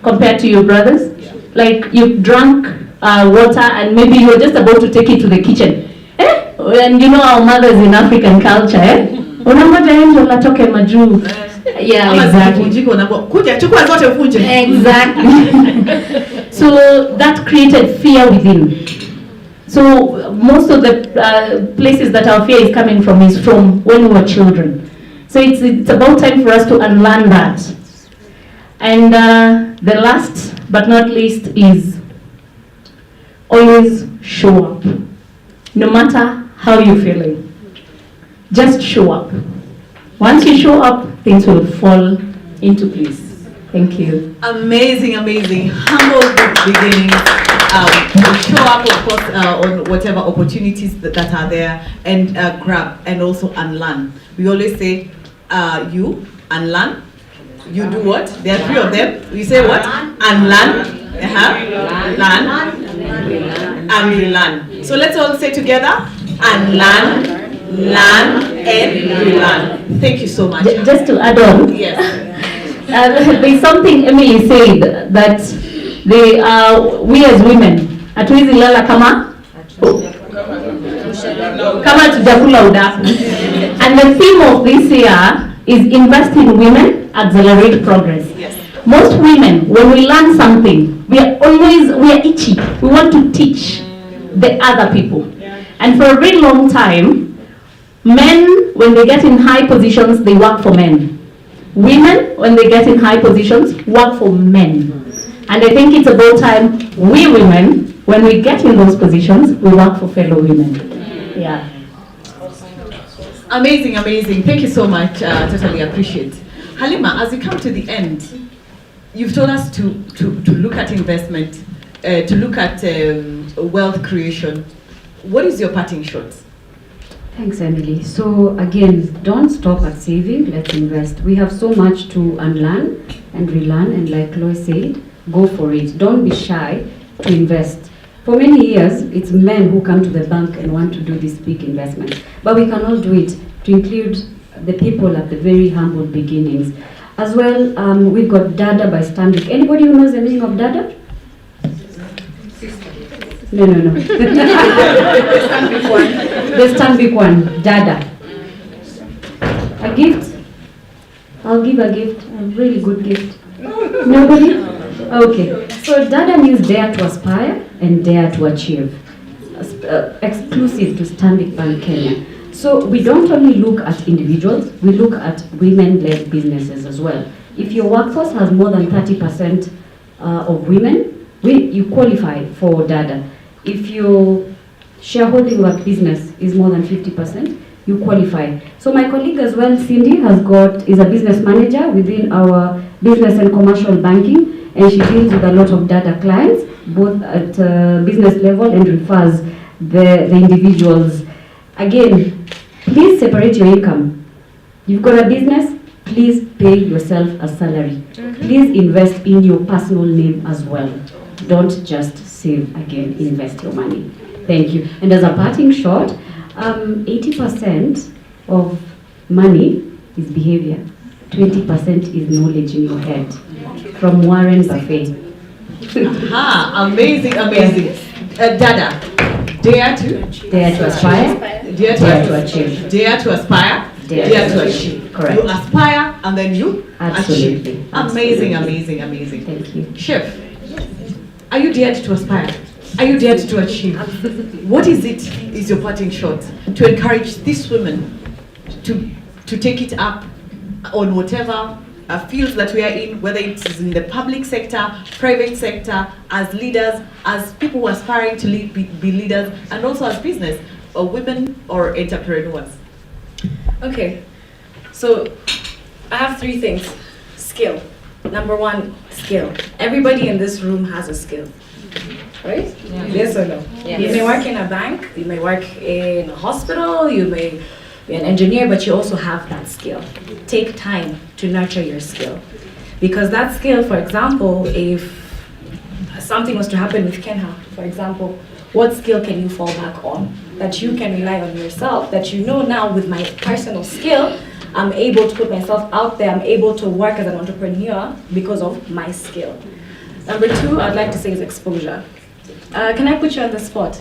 compared to your brothers. Like you drank water and maybe you're just about to take it to the kitchen. And you know our mothers in African culture, unangoja enjo latoke majuu. Yeah, exactly. Exactly. So that created fear within. So most of the places that our fear is coming from is from when we were children. So it's about time for us to unlearn that. And the last but not least is always show up. No matter how you're feeling, just show up. Once you show up, things will fall into place. Thank you. Amazing, amazing. Humble beginnings. Show up, of course, on whatever opportunities that are there, and grab and also unlearn. We always say, you unlearn. You do what? There are three of them. We say what? Unlearn. Learn. And relearn. So let's all say together, unlearn, learn, and relearn. Thank you so much. Just to add on. Yes. There's something Emily said that we as women, hatuwezi lala kama tujakula udaku. And the theme of this year is invest in women, accelerate progress. Yes. Most women, when we learn something, we are itchy. We want to teach the other people. And for a very long time, men, when they get in high positions, they work for men. Women, when they get in high positions, work for men. And I think it's about time we women, when we get in those positions, we work for fellow women. Yeah. Amazing, amazing. Thank you so much. Totally appreciate. Halima, as we come to the end, you've told us to look at investment to look at wealth creation, what is your parting shot? Thanks, Emily. So again, don't stop at saving, let's invest. We have so much to unlearn and relearn, and like Chloe said, go for it. Don't be shy to invest. For many years, it's men who come to the bank and want to do this big investment. But we can all do it, to include the people at the very humble beginnings. As well, we've got Dada by Stanbic. Anybody who knows the meaning of Dada? No. The Stanbic one, Dada. A gift? I'll give a gift, a really good gift. Nobody? Okay. So Dada means dare to aspire and dare to achieve. Exclusive to Stanbic Bank Kenya. So we don't only look at individuals, we look at women-led businesses as well. If your workforce has more than 30% of women, you qualify for Dada. If your shareholding of business is more than 50%, you qualify. So my colleague as well, Cindy, is a business manager within our business and commercial banking, and she deals with a lot of Dada clients, both at business level, and refers the individuals. Again, please separate your income. You've got a business, please pay yourself a salary. Please invest in your personal name as well. Don't just save, again, invest your money. Thank you. And as a parting shot, 80% of money is behavior. 20% is knowledge in your head. From Warren Buffett. Amazing. Dada, dare to aspire, dare to achieve. Dare to aspire, dare to achieve. Correct. You aspire and then you Absolutely. achieve. Amazing. Thank you. Chef, are you dared to aspire? Are you dared to achieve? Absolutely. What is your parting shot to encourage these women to take it up on whatever fields that we are in, whether it's in the public sector, private sector, as leaders, as people who are aspiring to be leaders, and also as business, or women or entrepreneurs? Okay, so I have three things. Skill. Number one, skill. Everybody in this room has a skill, right? Yeah. Yes or no? Yes. You may work in a bank, you may work in a hospital, you may be an engineer, but you also have that skill. Take time to nurture your skill. Because that skill, for example, if something was to happen with Kenha, for example, what skill can you fall back on? That you can rely on yourself, that you know now with my personal skill, I'm able to put myself out there, I'm able to work as an entrepreneur because of my skill. Number two, I'd like to say is exposure. Can I put you on the spot?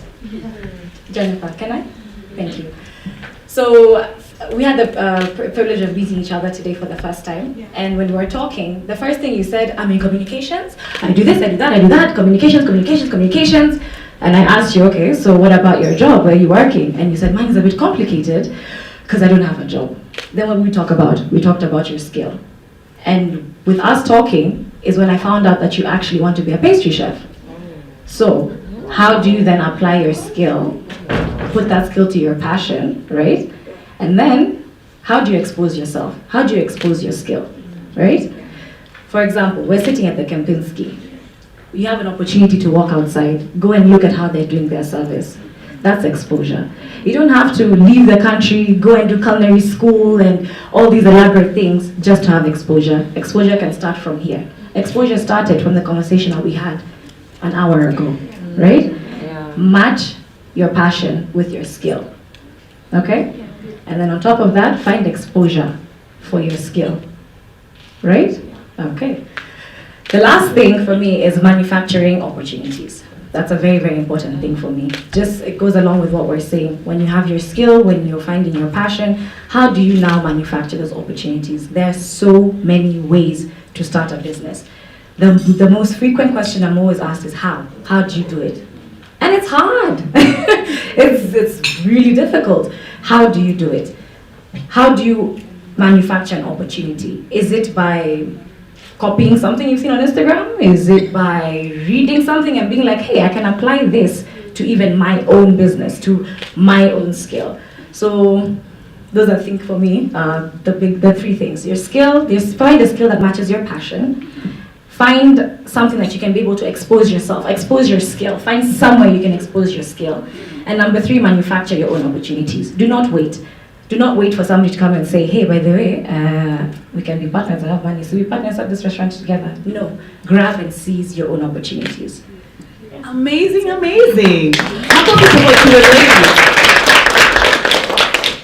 Jennifer, can I? Thank you. So we had the privilege of meeting each other today for the first time. And when we were talking, the first thing you said, I'm in communications, I do this, I do that, communications. And I asked you, okay, so what about your job? Where are you working? And you said, mine is a bit complicated because I don't have a job. Then what we talked about your skill. And with us talking is when I found out that you actually want to be a pastry chef. So how do you then apply your skill, put that skill to your passion, right? And then how do you expose yourself? How do you expose your skill, right? For example, we're sitting at the Kempinski. You have an opportunity to walk outside, go and look at how they're doing their service. That's exposure. You don't have to leave the country, go and do culinary school and all these elaborate things just to have exposure. Exposure can start from here. Exposure started from the conversation that we had an hour ago, right? Yeah. Match your passion with your skill, okay? And then on top of that, find exposure for your skill, right? Okay. The last thing for me is manufacturing opportunities. That's a very, very important thing for me. Just, it goes along with what we're saying. When you have your skill, when you're finding your passion, how do you now manufacture those opportunities? There are so many ways to start a business. The most frequent question I'm always asked is how? How do you do it? And it's hard. It's really difficult. How do you do it? How do you manufacture an opportunity? Is it by copying something you've seen on Instagram? Is it by reading something and being like, hey, I can apply this to even my own business, to my own skill? So those are, I think, for me, the three things. Your skill, find a skill that matches your passion. find something that you can be able to expose yourself, expose your skill, find somewhere you can expose your skill. And number 3, manufacture your own opportunities. Do not wait. Do not wait for somebody to come and say, hey, by the way, we can be partners, I have money, so we partners at this restaurant together. No, grab and seize your own opportunities. Amazing, amazing. How about to the ladies?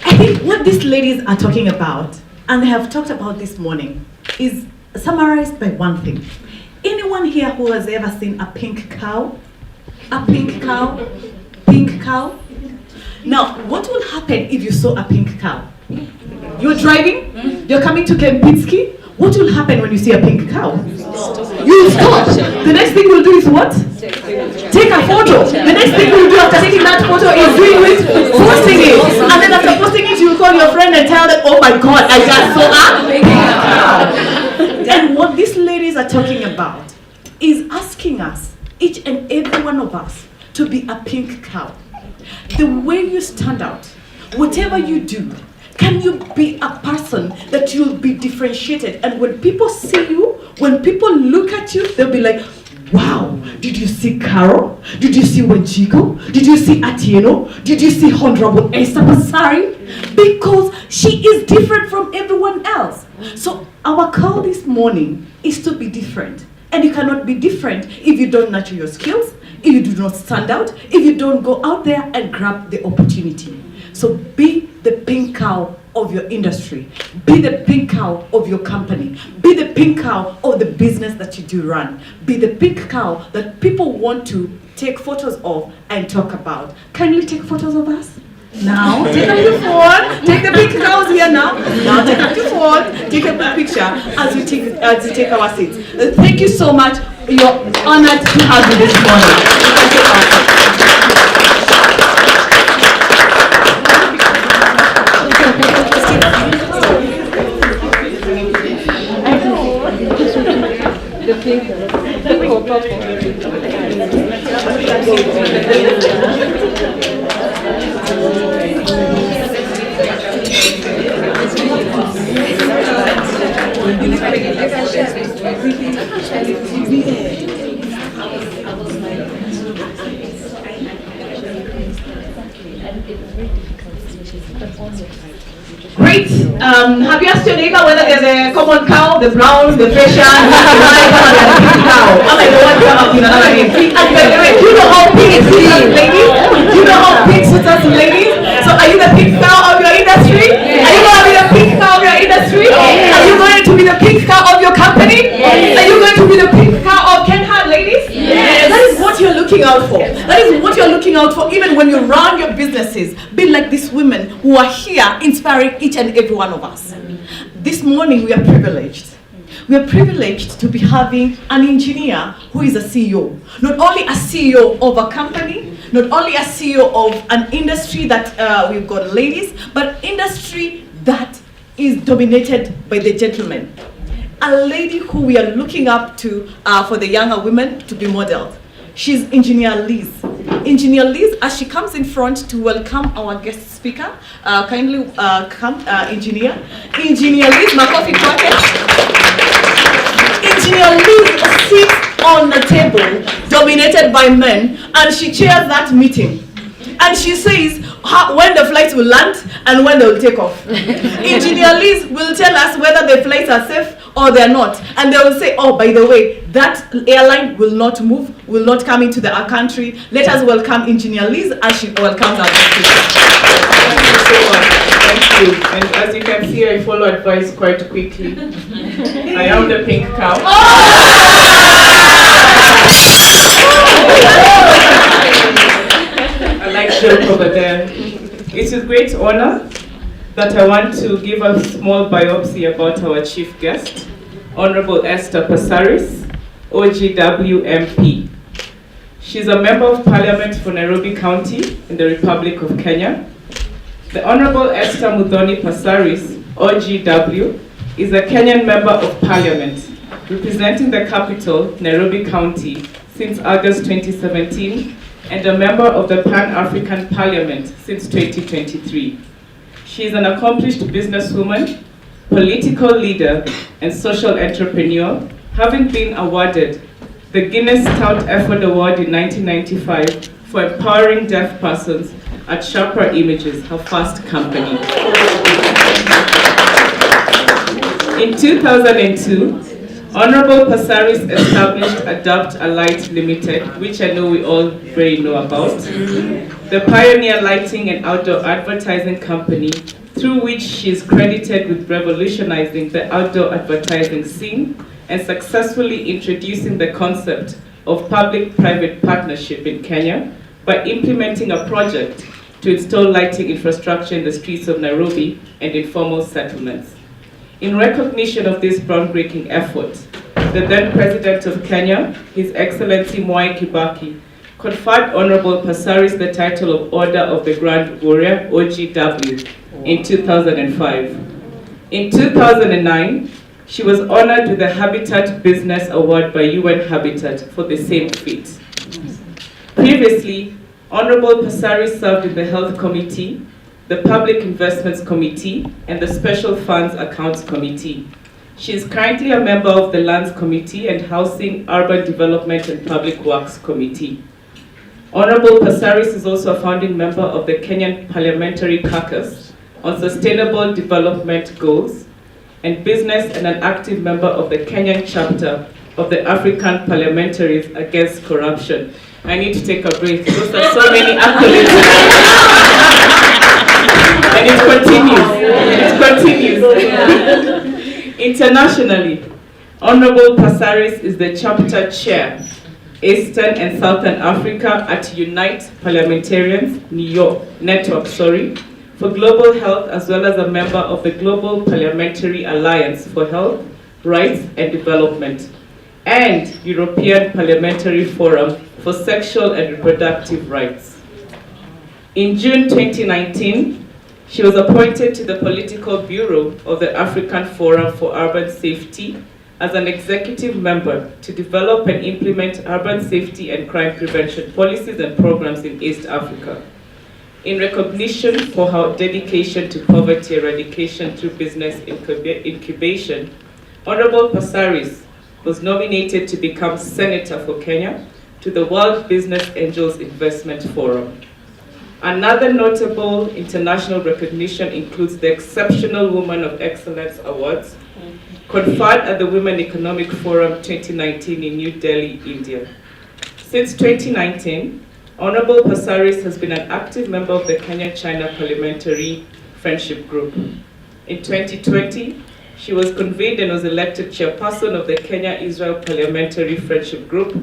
I think what these ladies are talking about, and they have talked about this morning, is summarized by one thing. Anyone here who has ever seen a pink cow? A pink cow? Pink cow? Now, what will happen if you saw a pink cow? You're driving, you're coming to Kempinski. What will happen when you see a pink cow? You'll stop. The next thing you'll do is what? Take a photo. The next thing you'll do after taking that photo is doing it, posting it. And then after posting it, you'll call your friend and tell them, oh my God, I just saw a pink cow. And what these ladies are talking about is asking us, each and every one of us, to be a pink cow. The way you stand out, whatever you do, can you be a person that you'll be differentiated? And when people see you, when people look at you, they'll be like, wow, did you see Carol? Did you see Wenchiko? Did you see Atieno? Did you see Honorable Esther Pasari? Because she is different from everyone else. So our call this morning is to be different. And you cannot be different if you don't nurture your skills, if you do not stand out, if you don't go out there and grab the opportunity. So be the pink cow of your industry. Be the pink cow of your company. Be the pink cow of the business that you do run. Be the pink cow that people want to take photos of and talk about. Kindly take photos of us. Now, take up your phone. Take the pink cows here now. Now take up your phone. Take up a picture as you take our seats. Thank you so much. You're honored to have you this morning. Thank you. Great. Have you asked your neighbor whether there's a common cow, the brown, the Persian, the white, and the pink cow? I'm like the one come up with another name. And by the way, do you know how pink suits us, ladies? Do you know how pink suits us, ladies? So are you the pink cow of your industry? Are you going to be the pink cow of your industry? Are you going to be the pink cow of your company? Are you going to be the pink cow of Kenha, ladies? That is what you're looking out for. That is what you're looking out for even when you run your businesses. Be like these women who are here inspiring each and every one of us. This morning we are privileged. We are privileged to be having an engineer who is a CEO. Not only a CEO of a company, not only a CEO of an industry that we've got ladies, but industry that is dominated by the gentlemen. A lady who we are looking up to for the younger women to be modeled. She's Engineer Liz. Engineer Liz, as she comes in front to welcome our guest speaker, kindly come, Engineer. Engineer Liz, makofi kwake. Engineer Liz sits on the table dominated by men, and she chairs that meeting. And she says when the flights will land and when they will take off. Engineer Liz will tell us whether the flights are safe or they're not. And they will say, oh, by the way, that airline will not move, will not come into our country. Let us welcome Engineer Liz as she welcomes our guest. Thank you so much. Thank you. And as you can see, I follow advice quite quickly. I am the pink cow. I like joke over there. It is great honor that I want to give a small biopsy about our chief guest, Honorable Esther Passaris, OGW MP. She's a member of Parliament for Nairobi County in the Republic of Kenya. The Honorable Esther Muthoni Passaris, OGW, is a Kenyan Member of Parliament, representing the capital, Nairobi County, since August 2017, and a member of the Pan-African Parliament since 2023. She is an accomplished businesswoman, political leader, and social entrepreneur having been awarded the Guinness Stout Effort Award in 1995 for empowering deaf persons at Sharper Images, her first company. In 2002, Honorable Passaris established Adapt a Light Limited, which I know we all very know about, the pioneer lighting and outdoor advertising company, through which she is credited with revolutionizing the outdoor advertising scene and successfully introducing the concept of public-private partnership in Kenya by implementing a project to install lighting infrastructure in the streets of Nairobi and informal settlements. In recognition of this groundbreaking effort, the then President of Kenya, His Excellency Mwai Kibaki, conferred Honorable Passaris the title of Order of the Grand Warrior, OGW, in 2005. In 2009, she was honored with the Habitat Business Award by UN Habitat for the same feat. Previously, Honorable Passaris served in the Health Committee, the Public Investments Committee, and the Special Funds Accounts Committee. She is currently a member of the Lands Committee and Housing, Urban Development and Public Works Committee. Honorable Passaris is also a founding member of the Kenyan Parliamentary Caucus on Sustainable Development Goals and Business, and an active member of the Kenyan chapter of the African Parliamentaries Against Corruption. I need to take a breath. Those are so many accolades. And it continues. Internationally, Honorable Passaris is the chapter chair, Eastern and Southern Africa at Unite Parliamentarians Network, for Global Health, as well as a member of the Global Parliamentary Alliance for Health, Rights and Development, and European Parliamentary Forum for Sexual and Reproductive Rights. In June 2019, she was appointed to the Political Bureau of the African Forum for Urban Safety as an executive member to develop and implement urban safety and crime prevention policies and programs in East Africa. In recognition for her dedication to poverty eradication through business incubation, Honorable Passaris was nominated to become Senator for Kenya to the World Business Angels Investment Forum. Another notable international recognition includes the Exceptional Woman of Excellence Awards, conferred at the Women Economic Forum 2019 in New Delhi, India. Since 2019, Honorable Passaris has been an active member of the Kenya-China Parliamentary Friendship Group. In 2020, she was convened and was elected chairperson of the Kenya-Israel Parliamentary Friendship Group,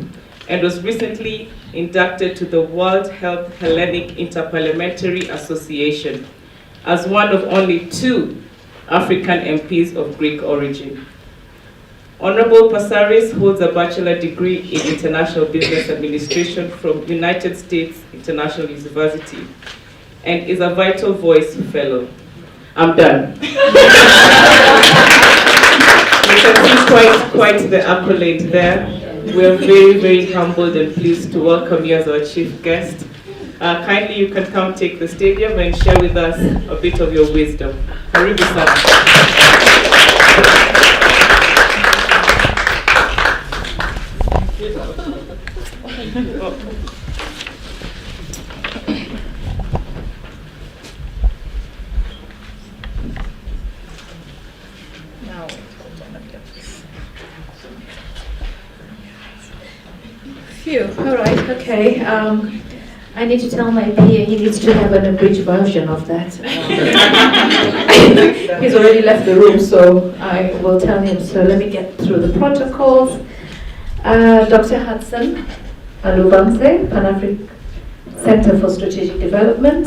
and was recently inducted to the World Health Hellenic Interparliamentary Association as one of only 2 African MPs of Greek origin. Honorable Passaris holds a bachelor degree in International Business Administration from United States International University and is a Vital Voice Fellow. I'm done. You can see quite the accolade there. We're very, very humbled and pleased to welcome you as our chief guest. Kindly, you can come take the stadium and share with us a bit of your wisdom. Karibu sana. Phew, all right, okay. I need to tell my PA he needs to have an abridged version of that. He's already left the room, so I will tell him. So let me get through the protocols. Dr. Hudson Alubamse, Pan-African Center for Strategic Development.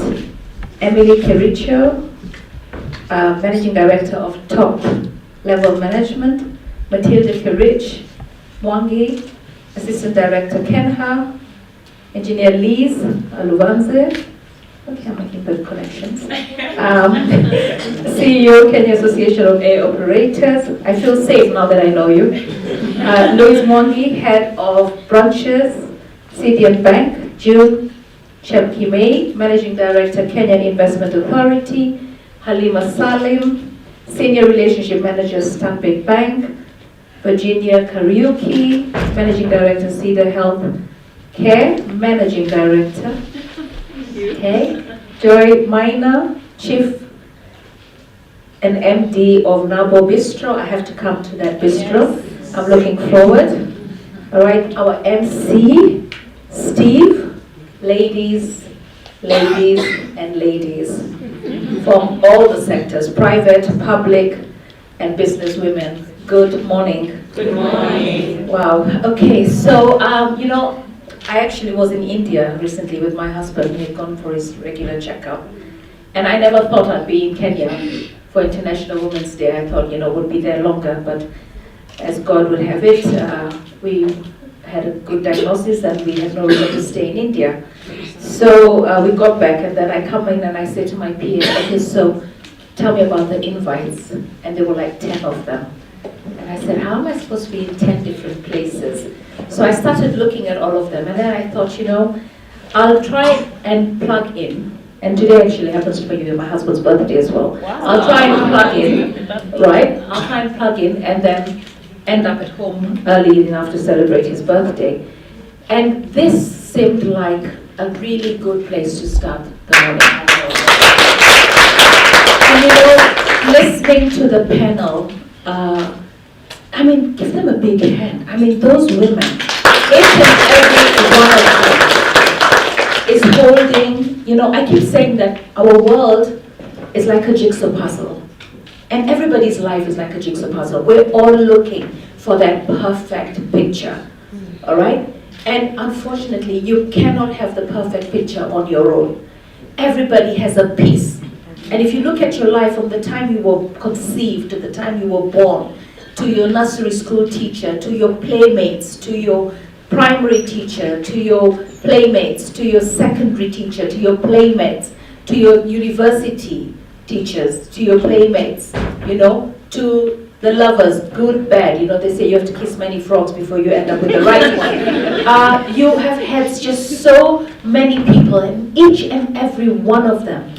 Emily Kericho, Managing Director of Top Level Management. Matilda Kerich Mwangi, Assistant Director Kenha. Engineer Liz Alubamse. Okay, I'm making good connections. CEO, Kenya Association of Air Operators. I feel safe now that I know you. Louis Mwangi, Head of Branches, CDN Bank. June Chepkimei, Managing Director, Kenya Investment Authority. Halima Salim, Senior Relationship Manager, Stanbic Bank. Virginia Kariuki, Managing Director, Cedar Health Care, Managing Director. Okay. Joy Minor, Chief and MD of Nabo Bistro. I have to come to that bistro. I'm looking forward. All right, our MC, Steve, ladies, and ladies from all the sectors, private, public, and business women. Good morning. Good morning. Wow. Okay, so you know, I actually was in India recently with my husband. He had gone for his regular checkup, and I never thought I'd be in Kenya for International Women's Day. I thought, you know, we'd be there longer, but as God would have it, we had a good diagnosis and we had no reason to stay in India. So we got back, and then I come in and I say to my PA, okay, so tell me about the invites. And there were like 10 of them. And I said, how am I supposed to be in 10 different places? So I started looking at all of them, and then I thought, you know, I'll try and plug in. And today actually happens to be my husband's birthday as well. Wow. I'll try and plug in, right? I'll try and plug in and then end up at home early enough to celebrate his birthday. And this seemed like a really good place to start the morning. And you know, listening to the panel, I mean, give them a big hand. I mean, those women, each and every one of them is holding, you know, I keep saying that our world is like a jigsaw puzzle. And everybody's life is like a jigsaw puzzle. We're all looking for that perfect picture, all right? And unfortunately, you cannot have the perfect picture on your own. Everybody has a piece. And if you look at your life from the time you were conceived to the time you were born, to your nursery school teacher, to your playmates, to your primary teacher, to your playmates, to your secondary teacher, to your playmates, to your university teachers, to your playmates, you know, to the lovers, good, bad. You know, they say you have to kiss many frogs before you end up with the right one. You have had just so many people, and each and every one of them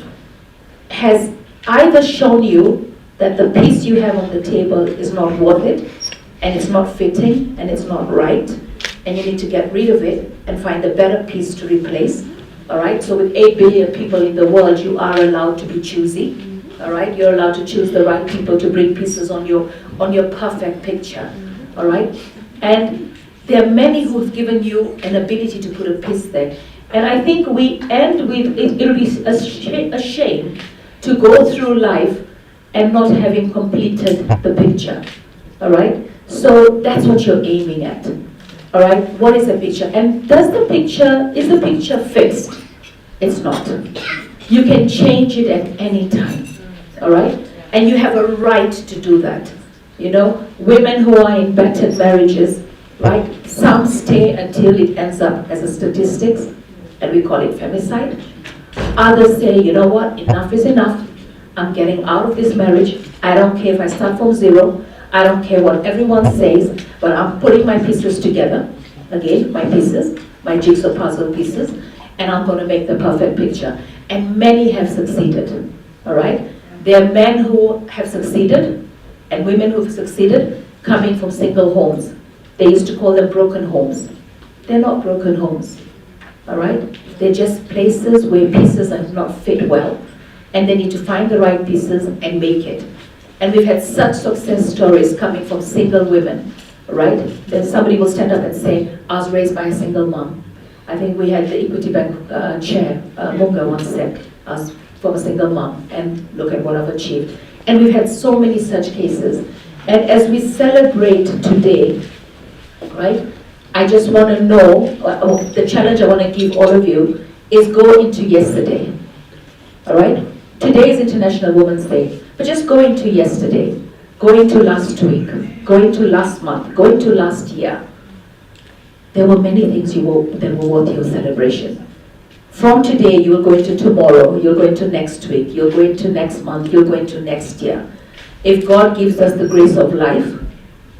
has either shown you that the piece you have on the table is not worth it, and it's not fitting, and it's not right, and you need to get rid of it and find a better piece to replace. All right, so with 8 billion people in the world, you are allowed to be choosy. All right, you're allowed to choose the right people to bring pieces on your perfect picture. All right, and there are many who've given you an ability to put a piece there. And I think we end with it'll be a shame to go through life and not having completed the picture. All right, so that's what you're aiming at. All right, what is the picture? And is the picture fixed? It's not. You can change it at any time. All right, and you have a right to do that. You know, women who are in battered marriages, right? Some stay until it ends up as a statistics, and we call it femicide. Others say, you know what, enough is enough. I'm getting out of this marriage. I don't care if I start from zero. I don't care what everyone says, but I'm putting my pieces together. Again, my pieces, my jigsaw puzzle pieces, and I'm going to make the perfect picture. And many have succeeded, all right? There are men who have succeeded and women who have succeeded coming from single homes. They used to call them broken homes. They're not broken homes, all right? They're just places where pieces are not fit well, and they need to find the right pieces and make it. And we've had such success stories coming from single women, right? Then somebody will stand up and say, I was raised by a single mom. I think we had the Equity Bank chair, Munga once said, I was from a single mom, and look at what I've achieved. And we've had so many such cases. And as we celebrate today, right, I just want to know, the challenge I want to give all of you is go into yesterday, all right? Today is International Women's Day, but just go into yesterday, go into last week, go into last month, go into last year. There were many things that were worth your celebration. From today, you will go into tomorrow, you'll go into next week, you'll go into next month, you'll go into next year. If God gives us the grace of life,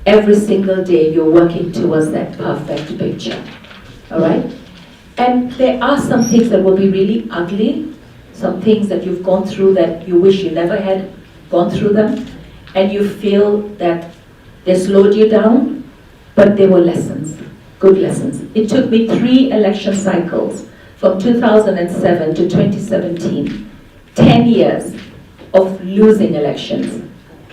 every single day you're working towards that perfect picture, all right? And there are some things that will be really ugly, some things that you've gone through that you wish you never had gone through them, and you feel that They slowed you down, but they were lessons, good lessons. It took me 3 election cycles from 2007 to 2017, 10 years of losing elections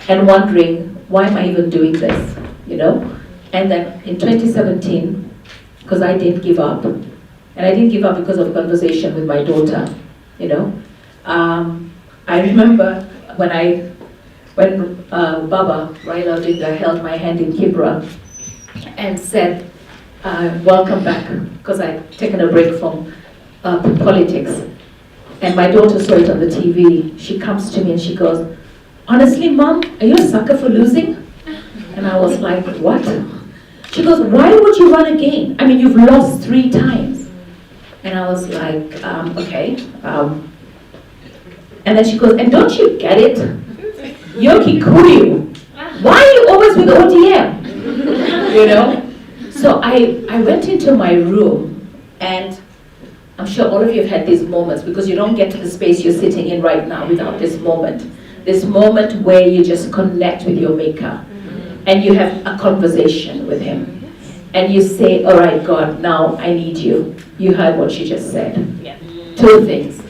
and wondering, why am I even doing this, you know? And then in 2017, because I didn't give up, and I didn't give up because of a conversation with my daughter, you know? I remember when Baba Raila Odinga held my hand in Kibra and said, welcome back, because I'd taken a break from politics. And my daughter saw it on the TV. She comes to me and she goes, honestly, Mom, are you a sucker for losing? And I was like, what? She goes, why would you run again? I mean, you've lost 3 times. And I was like, okay. And then she goes, and don't you get it? You're Kikuyu. Why are you always with ODM? You know? So I went into my room, and I'm sure all of you have had these moments, because you don't get to the space you're sitting in right now without this moment. This moment where you just connect with your maker, and you have a conversation with him. And you say, all right, God, now I need you. You heard what she just said. Yeah. 2 things.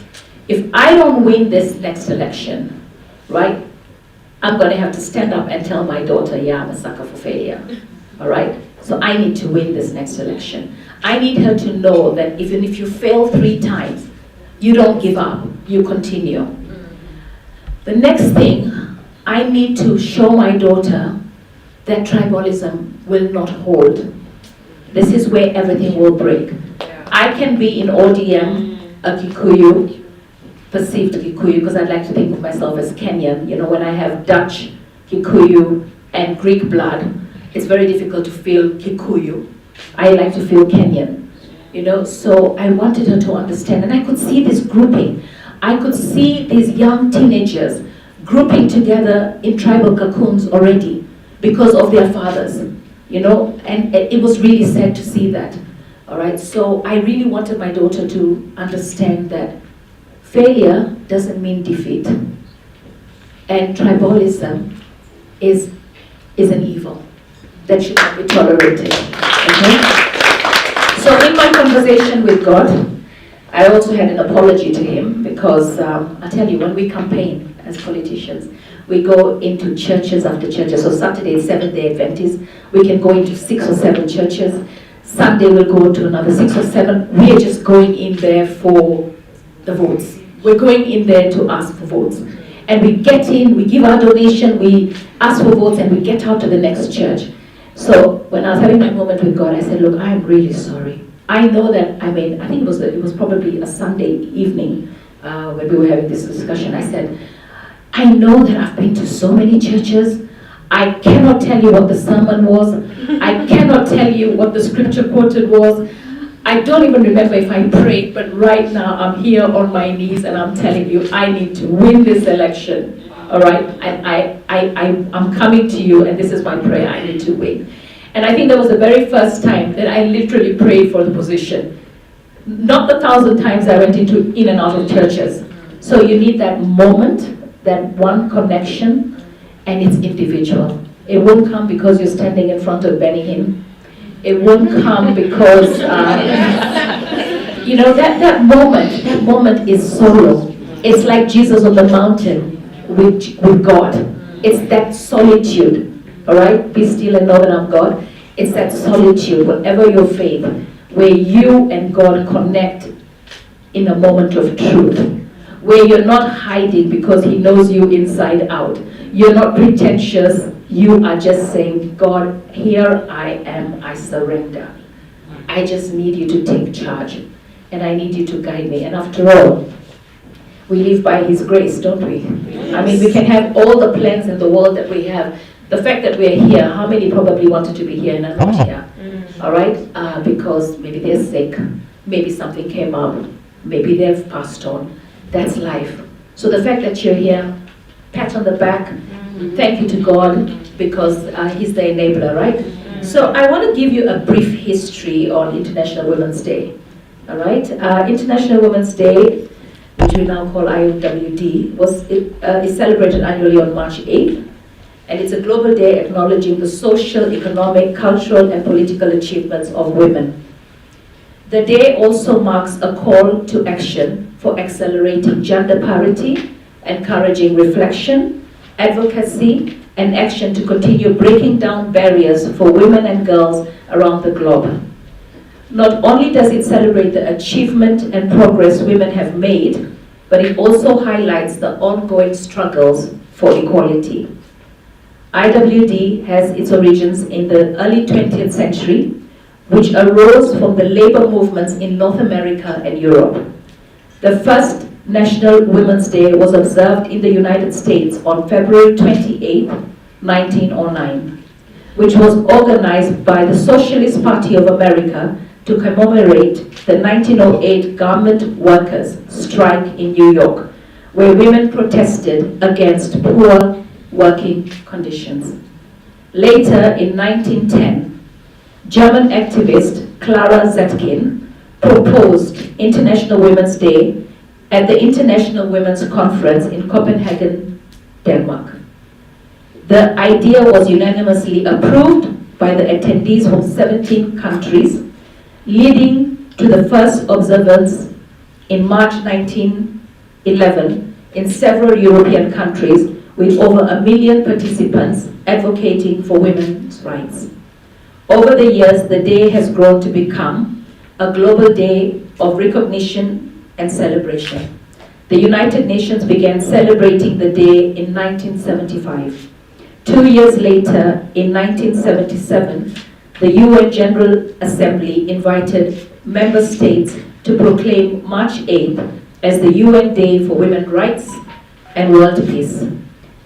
If I don't win this next election, right, I'm going to have to stand up and tell my daughter, yeah, I'm a sucker for failure. All right? So I need to win this next election. I need her to know that even if you fail 3 times, you don't give up, you continue. The next thing, I need to show my daughter that tribalism will not hold. This is where everything will break. I can be in ODM, a Kikuyu, perceived Kikuyu, because I'd like to think of myself as Kenyan. You know, when I have Dutch, Kikuyu, and Greek blood, it's very difficult to feel Kikuyu. I like to feel Kenyan. You know, so I wanted her to understand, and I could see this grouping. I could see these young teenagers grouping together in tribal cocoons already because of their fathers, you know, and it was really sad to see that. All right, so I really wanted my daughter to understand that failure doesn't mean defeat, and tribalism is an evil that should not be tolerated. Okay? So in my conversation with God, I also had an apology to him, because I tell you, when we campaign as politicians, we go into churches after churches. So Saturday, Seventh-day Adventists, we can go into 6 or 7 churches. Sunday we'll go to another 6 or 7. We are just going in there for the votes. We're going in there to ask for votes. And we get in, we give our donation, we ask for votes, and we get out to the next church. So when I was having my moment with God, I said, look, I am really sorry. I know that, I think it was probably a Sunday evening when we were having this discussion. I said, I know that I've been to so many churches. I cannot tell you what the sermon was. I cannot tell you what the scripture quoted was. I don't even remember if I prayed, but right now I'm here on my knees and I'm telling you, I need to win this election. All right? And I'm coming to you, and this is my prayer. I need to win. And I think that was the very first time that I literally prayed for the position. Not the 1,000 times I went in and out of churches. So you need that moment, that one connection, and it's individual. It won't come because you're standing in front of Benny Hinn. It won't come because, you know, that moment is solo. It's like Jesus on the mountain with God. It's that solitude. All right, be still and know that I'm God. It's that solitude, whatever your faith, where you and God connect in a moment of truth, where you're not hiding because He knows you inside out. You're not pretentious. You are just saying, God, here I am, I surrender. I just need you to take charge, and I need you to guide me. And after all, we live by His grace, don't we? I mean, we can have all the plans in the world that we have. The fact that we're here, how many probably wanted to be here and are not here? All right? Because maybe they're sick, maybe something came up, maybe they've passed on. That's life. So the fact that you're here, pat on the back, thank you to God, because He's the enabler, right? So I want to give you a brief history on International Women's Day. All right? International Women's Day, which we now call IWD, is celebrated annually on March 8th. and it's a global day acknowledging the social, economic, cultural, and political achievements of women. The day also marks a call to action for accelerating gender parity, encouraging reflection, advocacy, and action to continue breaking down barriers for women and girls around the globe. Not only does it celebrate the achievement and progress women have made, but it also highlights the ongoing struggles for equality. IWD has its origins in the early 20th century, which arose from the labor movements in North America and Europe. The first National Women's Day was observed in the United States on February 28, 1909, which was organized by the Socialist Party of America to commemorate the 1908 garment workers' strike in New York, where women protested against poor working conditions. Later, in 1910, German activist Clara Zetkin proposed International Women's Day at the International Women's Conference in Copenhagen, Denmark. The idea was unanimously approved by the attendees from 17 countries, leading to the first observance in March 1911 in several European countries, with over 1 million participants advocating for women's rights. Over the years, the day has grown to become a global day of recognition and celebration. The United Nations began celebrating the day in 1975. 2 years later, in 1977, the UN General Assembly invited member states to proclaim March 8th as the UN Day for Women's Rights and World Peace.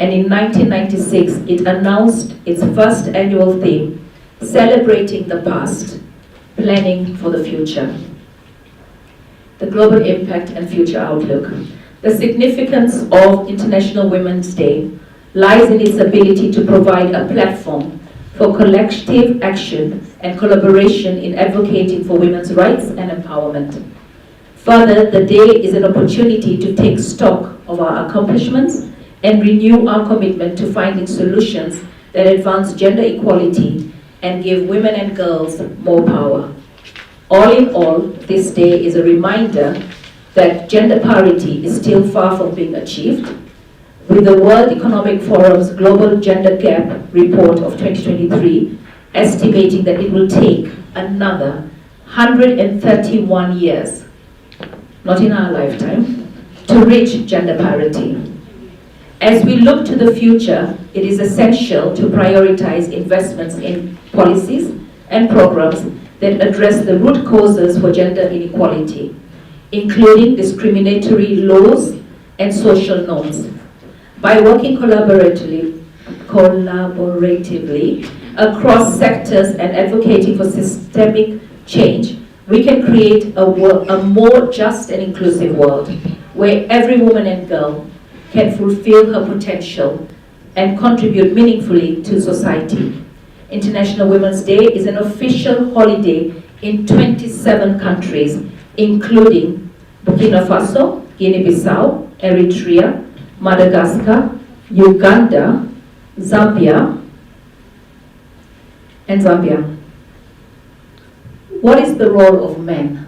And in 1996, it announced its first annual theme, Celebrating the Past, Planning for the Future. The global impact and future outlook. The significance of International Women's Day lies in its ability to provide a platform for collective action and collaboration in advocating for women's rights and empowerment. Further, the day is an opportunity to take stock of our accomplishments and renew our commitment to finding solutions that advance gender equality and give women and girls more power. All in all, this day is a reminder that gender parity is still far from being achieved. With the World Economic Forum's Global Gender Gap report of 2023 estimating that it will take another 131 years, not in our lifetime, to reach gender parity. As we look to the future, it is essential to prioritize investments in policies and programs that address the root causes for gender inequality, including discriminatory laws and social norms. By working collaboratively across sectors and advocating for systemic change, we can create a more just and inclusive world where every woman and girl can fulfill her potential and contribute meaningfully to society. International Women's Day is an official holiday in 27 countries, including Burkina Faso, Guinea-Bissau, Eritrea, Madagascar, Uganda, Zambia, and Zambia. What is the role of men?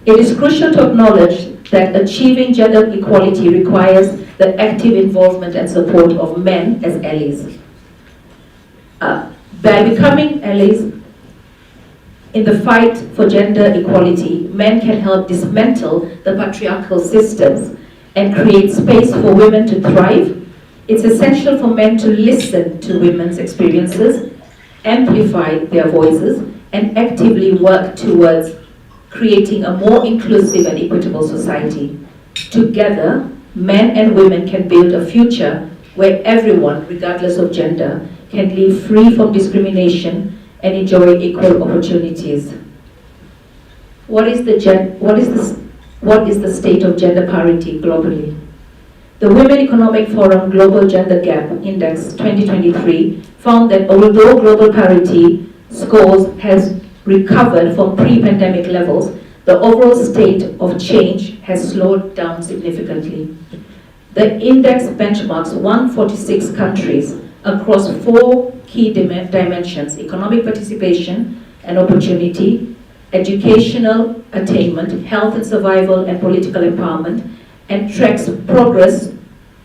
It is crucial to acknowledge that achieving gender equality requires the active involvement and support of men as allies. By becoming allies in the fight for gender equality, men can help dismantle the patriarchal systems and create space for women to thrive. It's essential for men to listen to women's experiences, amplify their voices, and actively work towards creating a more inclusive and equitable society. Together, men and women can build a future where everyone, regardless of gender, can live free from discrimination and enjoy equal opportunities. What is the state of gender parity globally? The Women Economic Forum Global Gender Gap Index 2023 found that although global parity scores has recovered from pre-pandemic levels, the overall state of change has slowed down significantly. The index benchmarks 146 countries across 4 key dimensions: economic participation and opportunity, educational attainment, health and survival, and political empowerment, and tracks progress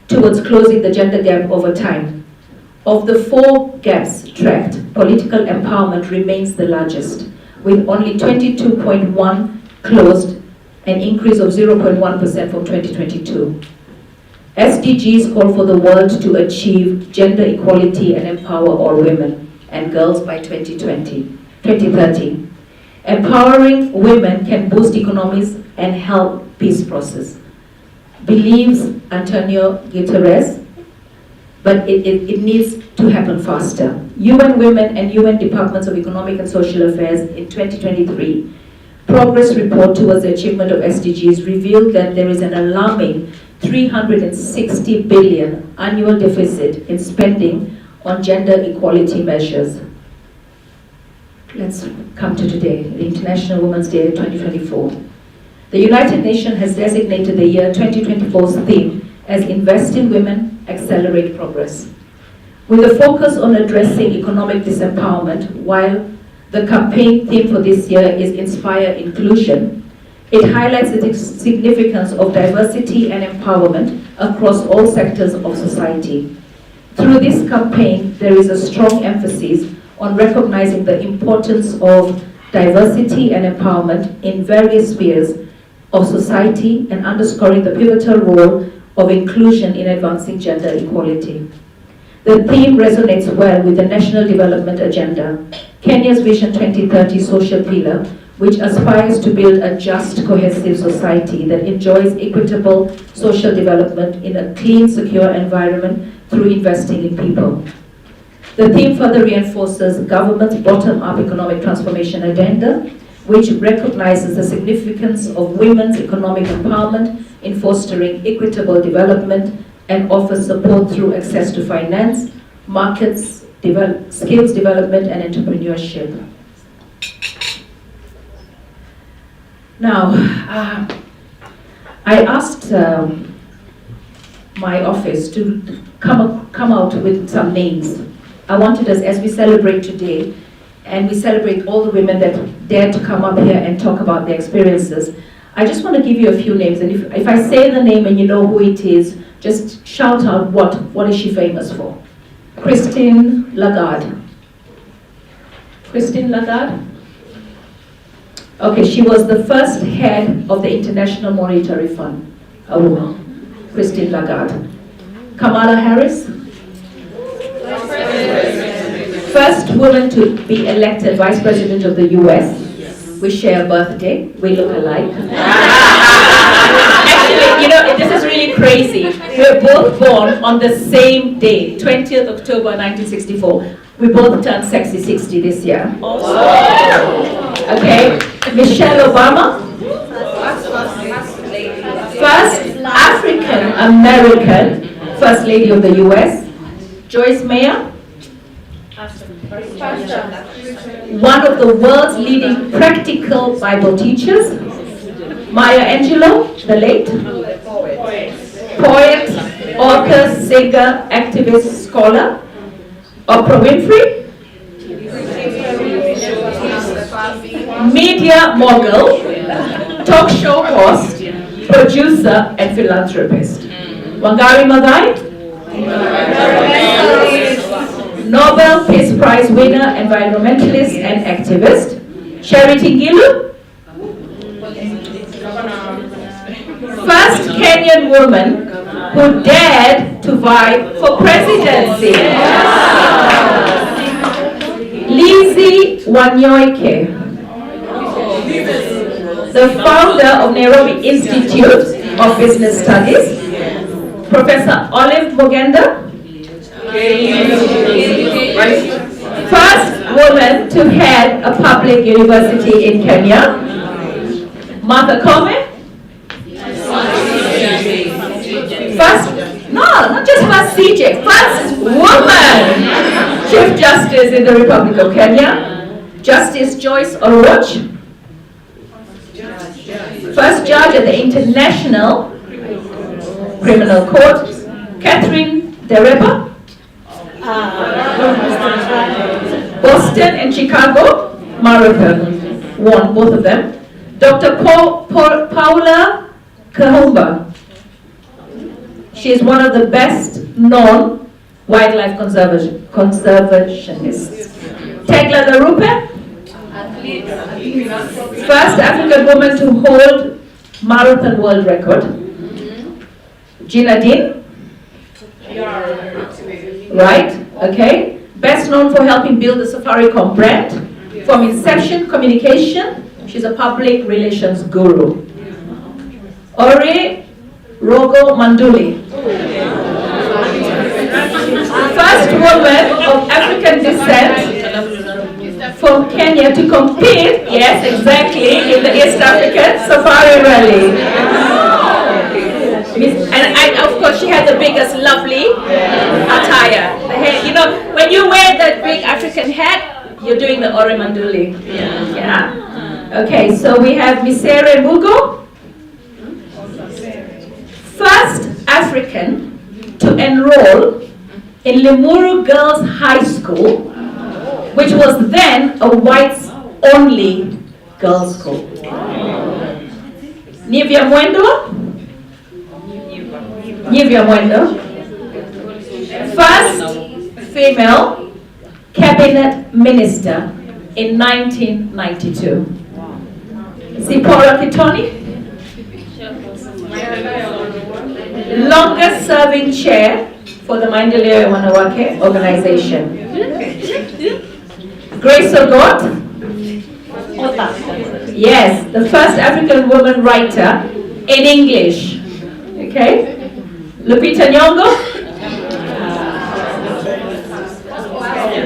towards closing the gender gap over time. Of the 4 gaps tracked, political empowerment remains the largest, with only 22.1 closed, an increase of 0.1% from 2022. SDGs call for the world to achieve gender equality and empower all women and girls by 2030. Empowering women can boost economies and help peace process, believes Antonio Guterres, but it needs to happen faster. UN Women and UN Departments of Economic and Social Affairs in 2023 progress report towards the achievement of SDGs revealed that there is an alarming 360 billion annual deficit in spending on gender equality measures. Let's come to today, the International Women's Day 2024. The United Nations has designated the year 2024's theme as Invest in Women, Accelerate Progress. With a focus on addressing economic disempowerment, while the campaign theme for this year is Inspire Inclusion, it highlights the significance of diversity and empowerment across all sectors of society. Through this campaign, there is a strong emphasis on recognizing the importance of diversity and empowerment in various spheres of society and underscoring the pivotal role of inclusion in advancing gender equality. The theme resonates well with the National Development Agenda, Kenya's Vision 2030 social pillar, which aspires to build a just, cohesive society that enjoys equitable social development in a clean, secure environment through investing in people. The theme further reinforces government's bottom-up economic transformation agenda, which recognizes the significance of women's economic empowerment in fostering equitable development and offers support through access to finance, markets, skills development, and entrepreneurship. Now, I asked my office to come out with some names. I wanted us, as we celebrate today, and we celebrate all the women that dared to come up here and talk about their experiences, I just want to give you a few names, and if I say the name and you know who it is, just shout out what is she famous for. Christine Lagarde. Christine Lagarde? Okay, she was the first head of the International Monetary Fund, a woman. Christine Lagarde. Kamala Harris? First woman to be elected Vice President of the US. We share a birthday. We look alike. Actually, you know, this is really crazy. We're both born on the same day, 20th October 1964. We both turned sexy 60 this year. Okay. Michelle Obama. First African American First Lady of the US. Joyce Meyer. One of the world's leading practical Bible teachers. Maya Angelou, the late poet, author, singer, activist, scholar. Oprah Winfrey, media mogul, talk show host, producer, and philanthropist. Wangari Maathai, Nobel Peace Prize winner, environmentalist, and activist. Charity Ngilu, first Kenyan woman who dared to vie for presidency. Lizzie Wanyoike, the founder of Nairobi Institute of Business Studies. Professor Olive Mogenda, first woman to head a public university in Kenya. Martha Koome, not just first CJ, first woman Chief Justice in the Republic of Kenya. Justice Joyce Oroch, first judge at the International Criminal Court. Catherine Dereba, Boston and Chicago Marathon, won both of them. Dr. Paula Kahumba, she is one of the best known wildlife conservationists. Tegla Garupe, first African woman to hold marathon world record. Gina Dean, right, okay. Best known for helping build the Safaricom brand. From inception, communication, she's a public relations guru. Ori Rogo Manduli, first woman of African descent from Kenya to compete, yes, exactly, in the East African Safari Rally. And of course, she had the biggest, lovely attire. The hair, you know, when you wear that big African hat, you're doing the Ori Manduli. Yeah. Okay, so we have Misere Mugo, first African to enroll in Limuru Girls High School, which was then a whites-only girls' school. Nivea Mwendo, first female cabinet minister in 1992. Zipporah Kitoni, longest serving chair for the Maendeleo Wanawake organization. Grace Ogot, yes, the first African woman writer in English. Okay. Lupita Nyong'o,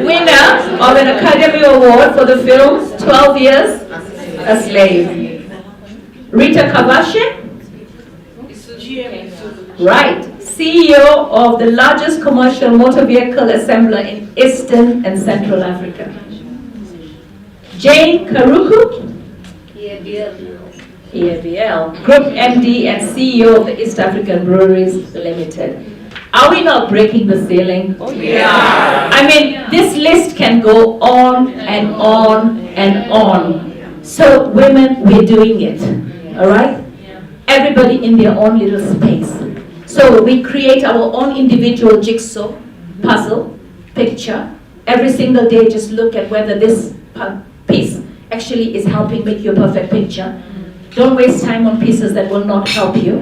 winner of an Academy Award for the film 12 Years a Slave. Rita Kavashe, right, CEO of the largest commercial motor vehicle assembler in Eastern and Central Africa. Jane Karuku, EABL, Group MD and CEO of the East African Breweries Limited. Are we not breaking the ceiling? Oh, yeah. I mean, this list can go on and on and on. So women, we're doing it, all right? Everybody in their own little space. So we create our own individual jigsaw, puzzle, picture. Every single day, just look at whether this piece actually is helping make your perfect picture. Don't waste time on pieces that will not help you,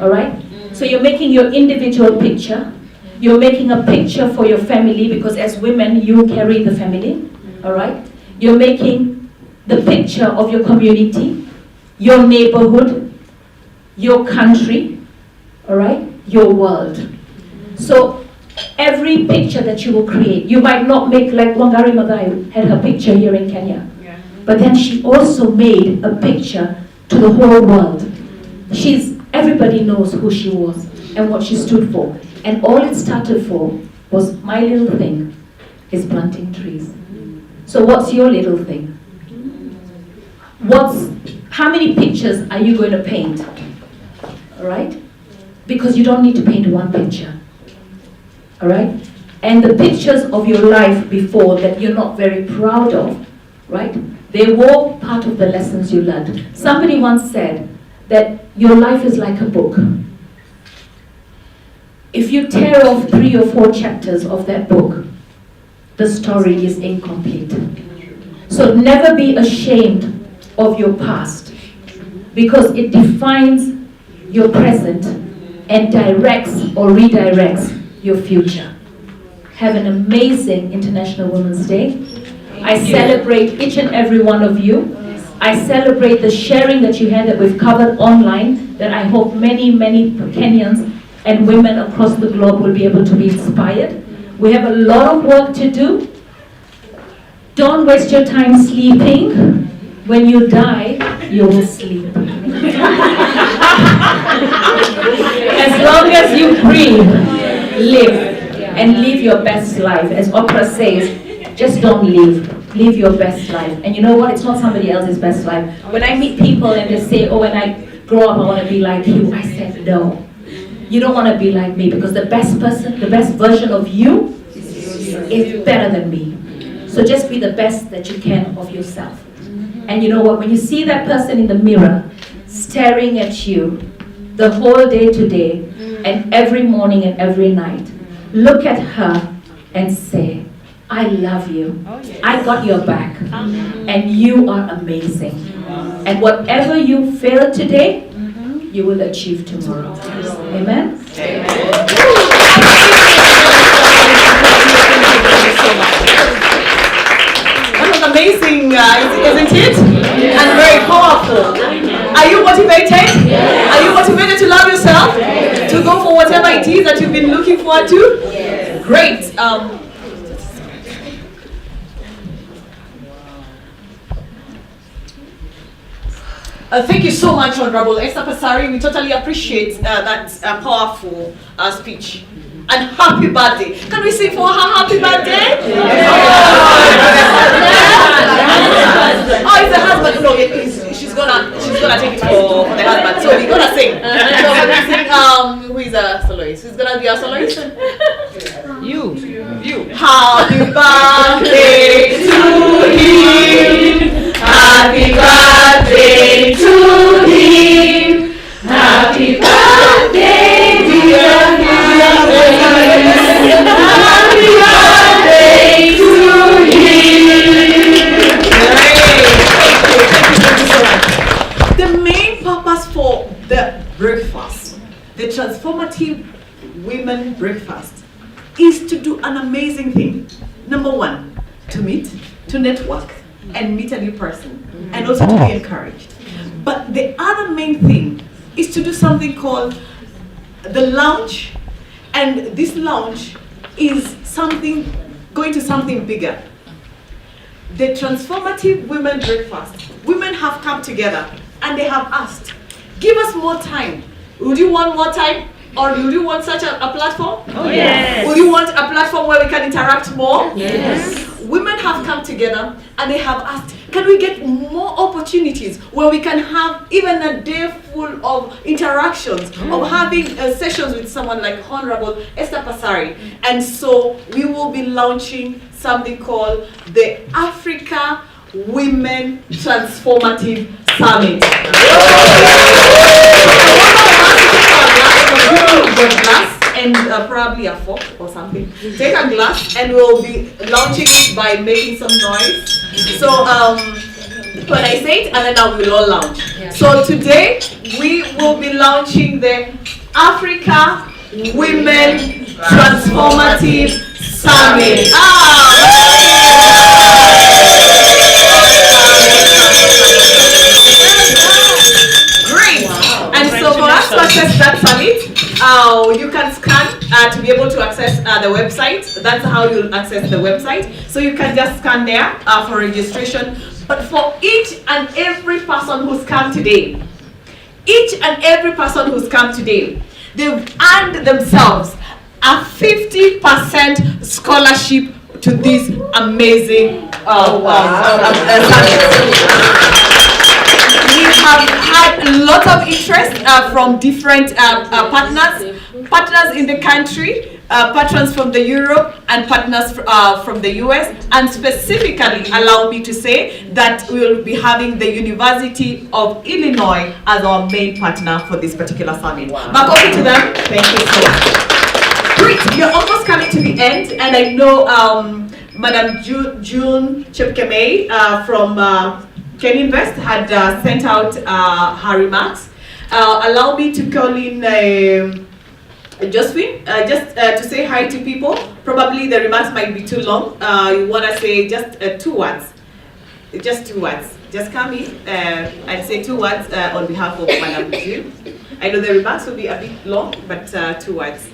all right? So you're making your individual picture. You're making a picture for your family because as women, you carry the family, all right? You're making the picture of your community, your neighborhood, your country, all right? Your world. So every picture that you will create, you might not make like Wangari Maathai had her picture here in Kenya, but then she also made a picture to the whole world. Everybody knows who she was and what she stood for. And all it started for was my little thing is planting trees. So what's your little thing? How many pictures are you going to paint? All right? Because you don't need to paint one picture. All right? And the pictures of your life before that you're not very proud of, right? They were part of the lessons you learned. Somebody once said that your life is like a book. If you tear off 3 or 4 chapters of that book, the story is incomplete. So never be ashamed of your past because it defines your present and directs or redirects your future. Have an amazing International Women's Day. I celebrate each and every one of you. I celebrate the sharing that you had that we've covered online, that I hope many, many Kenyans and women across the globe will be able to be inspired. We have a lot of work to do. Don't waste your time sleeping. When you die, you will sleep. As long as you breathe, live, and live your best life. As Oprah says, just don't live. Live your best life. And you know what? It's not somebody else's best life. When I meet people and they say, oh, when I grow up, I want to be like you, I said, no. You don't want to be like me because the best person, the best version of you is better than me. So just be the best that you can of yourself. And you know what? When you see that person in the mirror staring at you the whole day today and every morning and every night, look at her and say, I love you. I got your back. And you are amazing. And whatever you fail today, you will achieve tomorrow. Amen? That was amazing, isn't it? And very powerful. Are you motivated? Are you motivated to love yourself? To go for whatever it is that you've been looking forward to? Great. Thank you so much, Honorable Esther Pasari. We totally appreciate that powerful speech. And happy birthday. Can we sing for her happy birthday? Oh, it's the husband. No, she's gonna take it for the husband. So we're gonna sing. So we're gonna sing. Who is a soloist? Who's gonna be our soloist? You. Happy birthday to him. Happy birthday to him. Happy birthday, dear him. Happy birthday to him. Thank you so much. The main purpose for the breakfast, the Transformative Women Breakfast, is to do an amazing thing. Number one, to meet, to network, and meet a new person, and also to be encouraged. But the other main thing is to do something called the lounge, and this lounge is going to something bigger. The Transformative Women Breakfast. Women have come together and they have asked, give us more time. Would you want more time? Or would you want such a platform? Oh, yes. Would you want a platform where we can interact more? Yes. Women have come together and they have asked, can we get more opportunities where we can have even a day full of interactions, of having sessions with someone like Honorable Esther Pasari. And so we will be launching something called the Africa Women Transformative Summit. Glass and probably a fork or something. Take a glass and we'll be launching it by making some noise. So when I say it, and then I will all launch. So today we will be launching the Africa Women Transformative Summit. Great. And so for us to access that summit, you can scan to be able to access the website. That's how you'll access the website. So you can just scan there for registration. But for each and every person who's come today, they've earned themselves a 50% scholarship to this amazing summit. We have had a lot of interest from different partners in the country, patrons from the Europe and partners from the US, and specifically allow me to say that we will be having the University of Illinois as our main partner for this particular summit. Back over to them. Thank you so much. Great, we're almost coming to the end, and I know Madam June Chepkemei from Can Invest had sent out her remarks. Allow me to call in Josephine, just to say hi to people. Probably the remarks might be too long. You want to say just 2 words. Just 2 words. Just come in and say 2 words on behalf of Madam June. I know the remarks will be a bit long, but 2 words.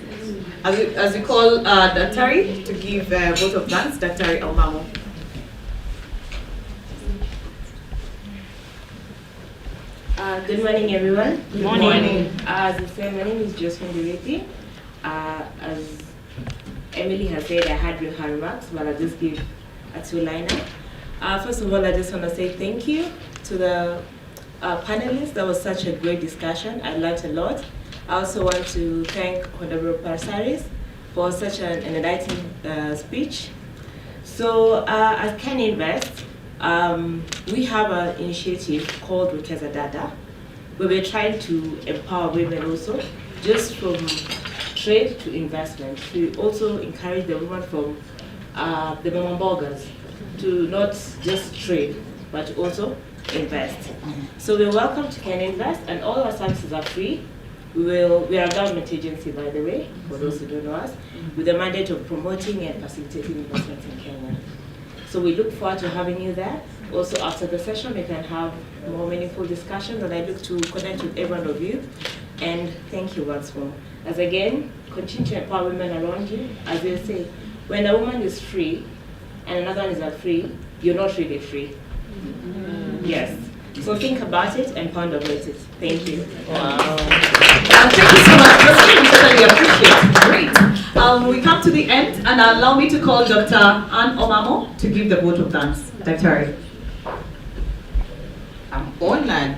As we call Daktari to give vote of thanks, Daktari Almamo. Good morning, everyone. Good morning. As I said, my name is Josephine Dureti. As Emily has said, I had her remarks, but I'll just give a 2-liner. First of all, I just want to say thank you to the panelists. That was such a great discussion. I learned a lot. I also want to thank Honorable Parsaris for such an enlightening speech. So at Can Invest, we have an initiative called Wekeza Dada, where we're trying to empower women also, just from trade to investment. We also encourage the women from the Mama Burgers to not just trade, but also invest. So we're welcome to Can Invest, and all our services are free. We are a government agency, by the way, for those who don't know us, with the mandate of promoting and facilitating investment in Kenya. So we look forward to having you there. Also, after the session, we can have more meaningful discussions, and I look to connect with every one of you. And thank you once more. As again, continue to empower women around you. As they say, when a woman is free and another one is not free, you're not really free. Yes. So think about it and ponder about it. Thank you. Wow. Thank you so much. That's really appreciate. Great. We come to the end, and allow me to call Dr. Ann Omamo to give the vote of thanks. Dr. I'm honored.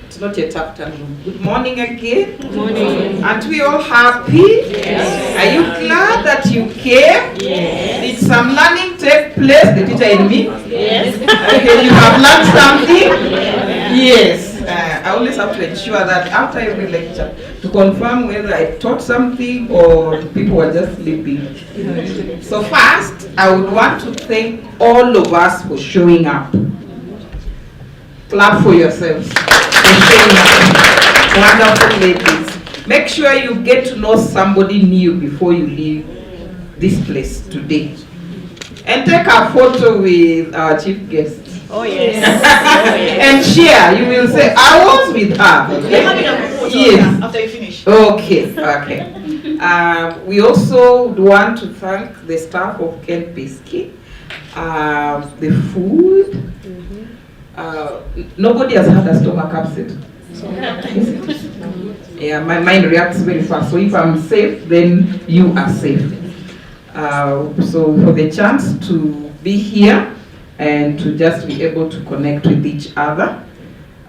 It's not yet afternoon. Good morning again. Good morning. Aren't we all happy? Yes. Are you glad that you came? Yes. Did some learning take place? The teacher and me? Yes. Okay, you have learned something? Yes. I always have to ensure that after every lecture to confirm whether I taught something or people were just sleeping. So first, I would want to thank all of us for showing up. Clap for yourselves. Wonderful ladies. Make sure you get to know somebody new before you leave this place today. And take a photo with our chief guest. Oh yes. And share. You will say, I was with her. Okay? Yes. After you finish. Okay. Okay. We also want to thank the staff of Ken Pesky. The food. Nobody has had a stomach upset. Yeah, my mind reacts very fast. So if I'm safe, then you are safe. So for the chance to be here and to just be able to connect with each other.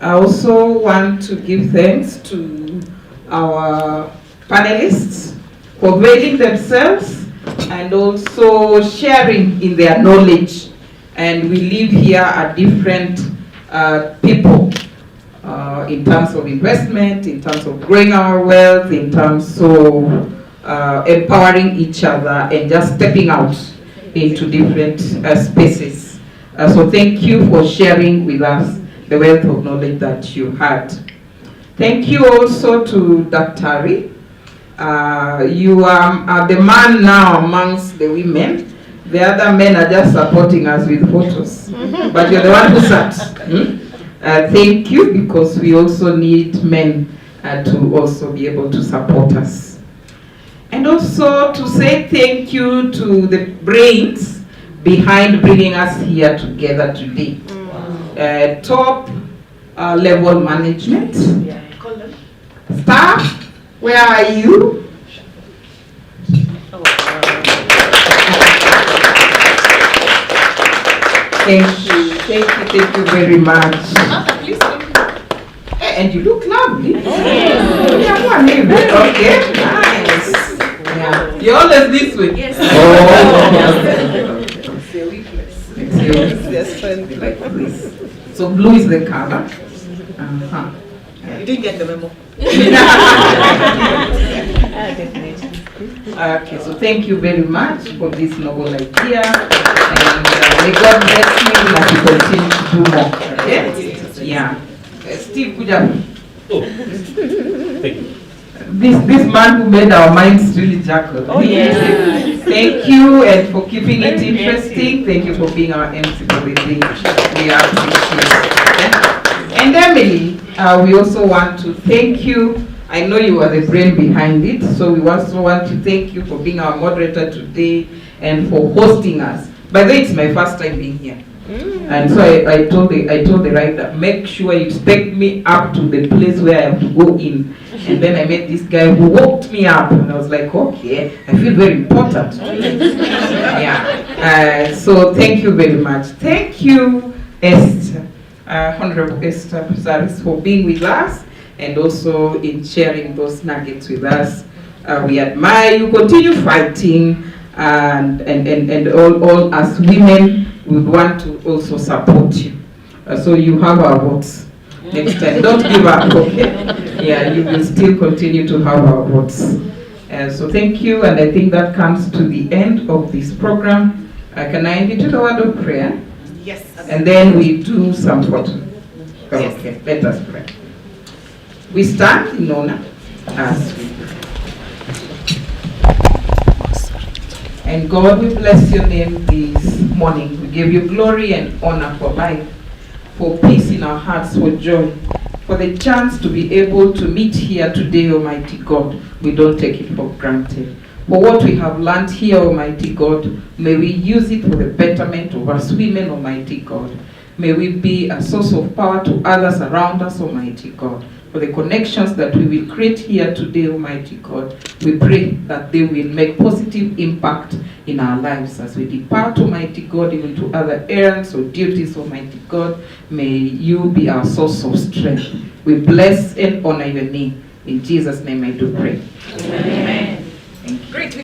I also want to give thanks to our panelists for availing themselves and also sharing in their knowledge. And we live here at different people in terms of investment, in terms of growing our wealth, in terms of empowering each other and just stepping out into different spaces. So thank you for sharing with us the wealth of knowledge that you had. Thank you also to Dr. Ari. You are the man now amongst the women. The other men are just supporting us with photos. But you're the one who sat. Thank you, because we also need men to also be able to support us. And also to say thank you to the brains behind bringing us here together today. Top level management. Staff, where are you? Thank you very much. And you look lovely. Okay, nice. Yeah. You're always this way. Yes. Oh. It's your weakness. It's your weakness. Like this. So blue is the color. You didn't get the memo. Okay, so thank you very much for this noble idea, and may God bless you as you continue to do more. Okay? Yeah. Steve, good job. Oh, thank you. This man who made our minds really juggle. Oh yes. Thank you, and for keeping it interesting. Thank you for being our MC for the day. We appreciate it. And Emily, we also want to thank you. I know you are the brain behind it, so we also want to thank you for being our moderator today and for hosting us. By the way, it's my first time being here. And so I told the writer, make sure you take me up to the place where I have to go in. And then I met this guy who woke me up, and I was like, okay, I feel very important. Yeah. So thank you very much. Thank you, Esther, Honorable Esther Parsaris, for being with us and also in sharing those nuggets with us. We admire you. Continue fighting, and all as women, we want to also support you. So you have our votes next time. Don't give up, okay? Yeah, you will still continue to have our votes. So thank you, and I think that comes to the end of this program. Can I invite you to a word of prayer? Yes. And then we do some photo. Okay, let us pray. We stand in honor as we pray. And God, we bless your name this morning. We give you glory and honor for life, for peace in our hearts, for joy, for the chance to be able to meet here today, Almighty God. We don't take it for granted. For what we have learned here, Almighty God, may we use it for the betterment of us women, Almighty God. May we be a source of power to others around us, Almighty God. For the connections that we will create here today, Almighty God, we pray that they will make positive impact in our lives as we depart, Almighty God, even to other errands or duties, Almighty God. May you be our source of strength. We bless and honor your name. In Jesus' name I do pray. Amen. Thank you. Great.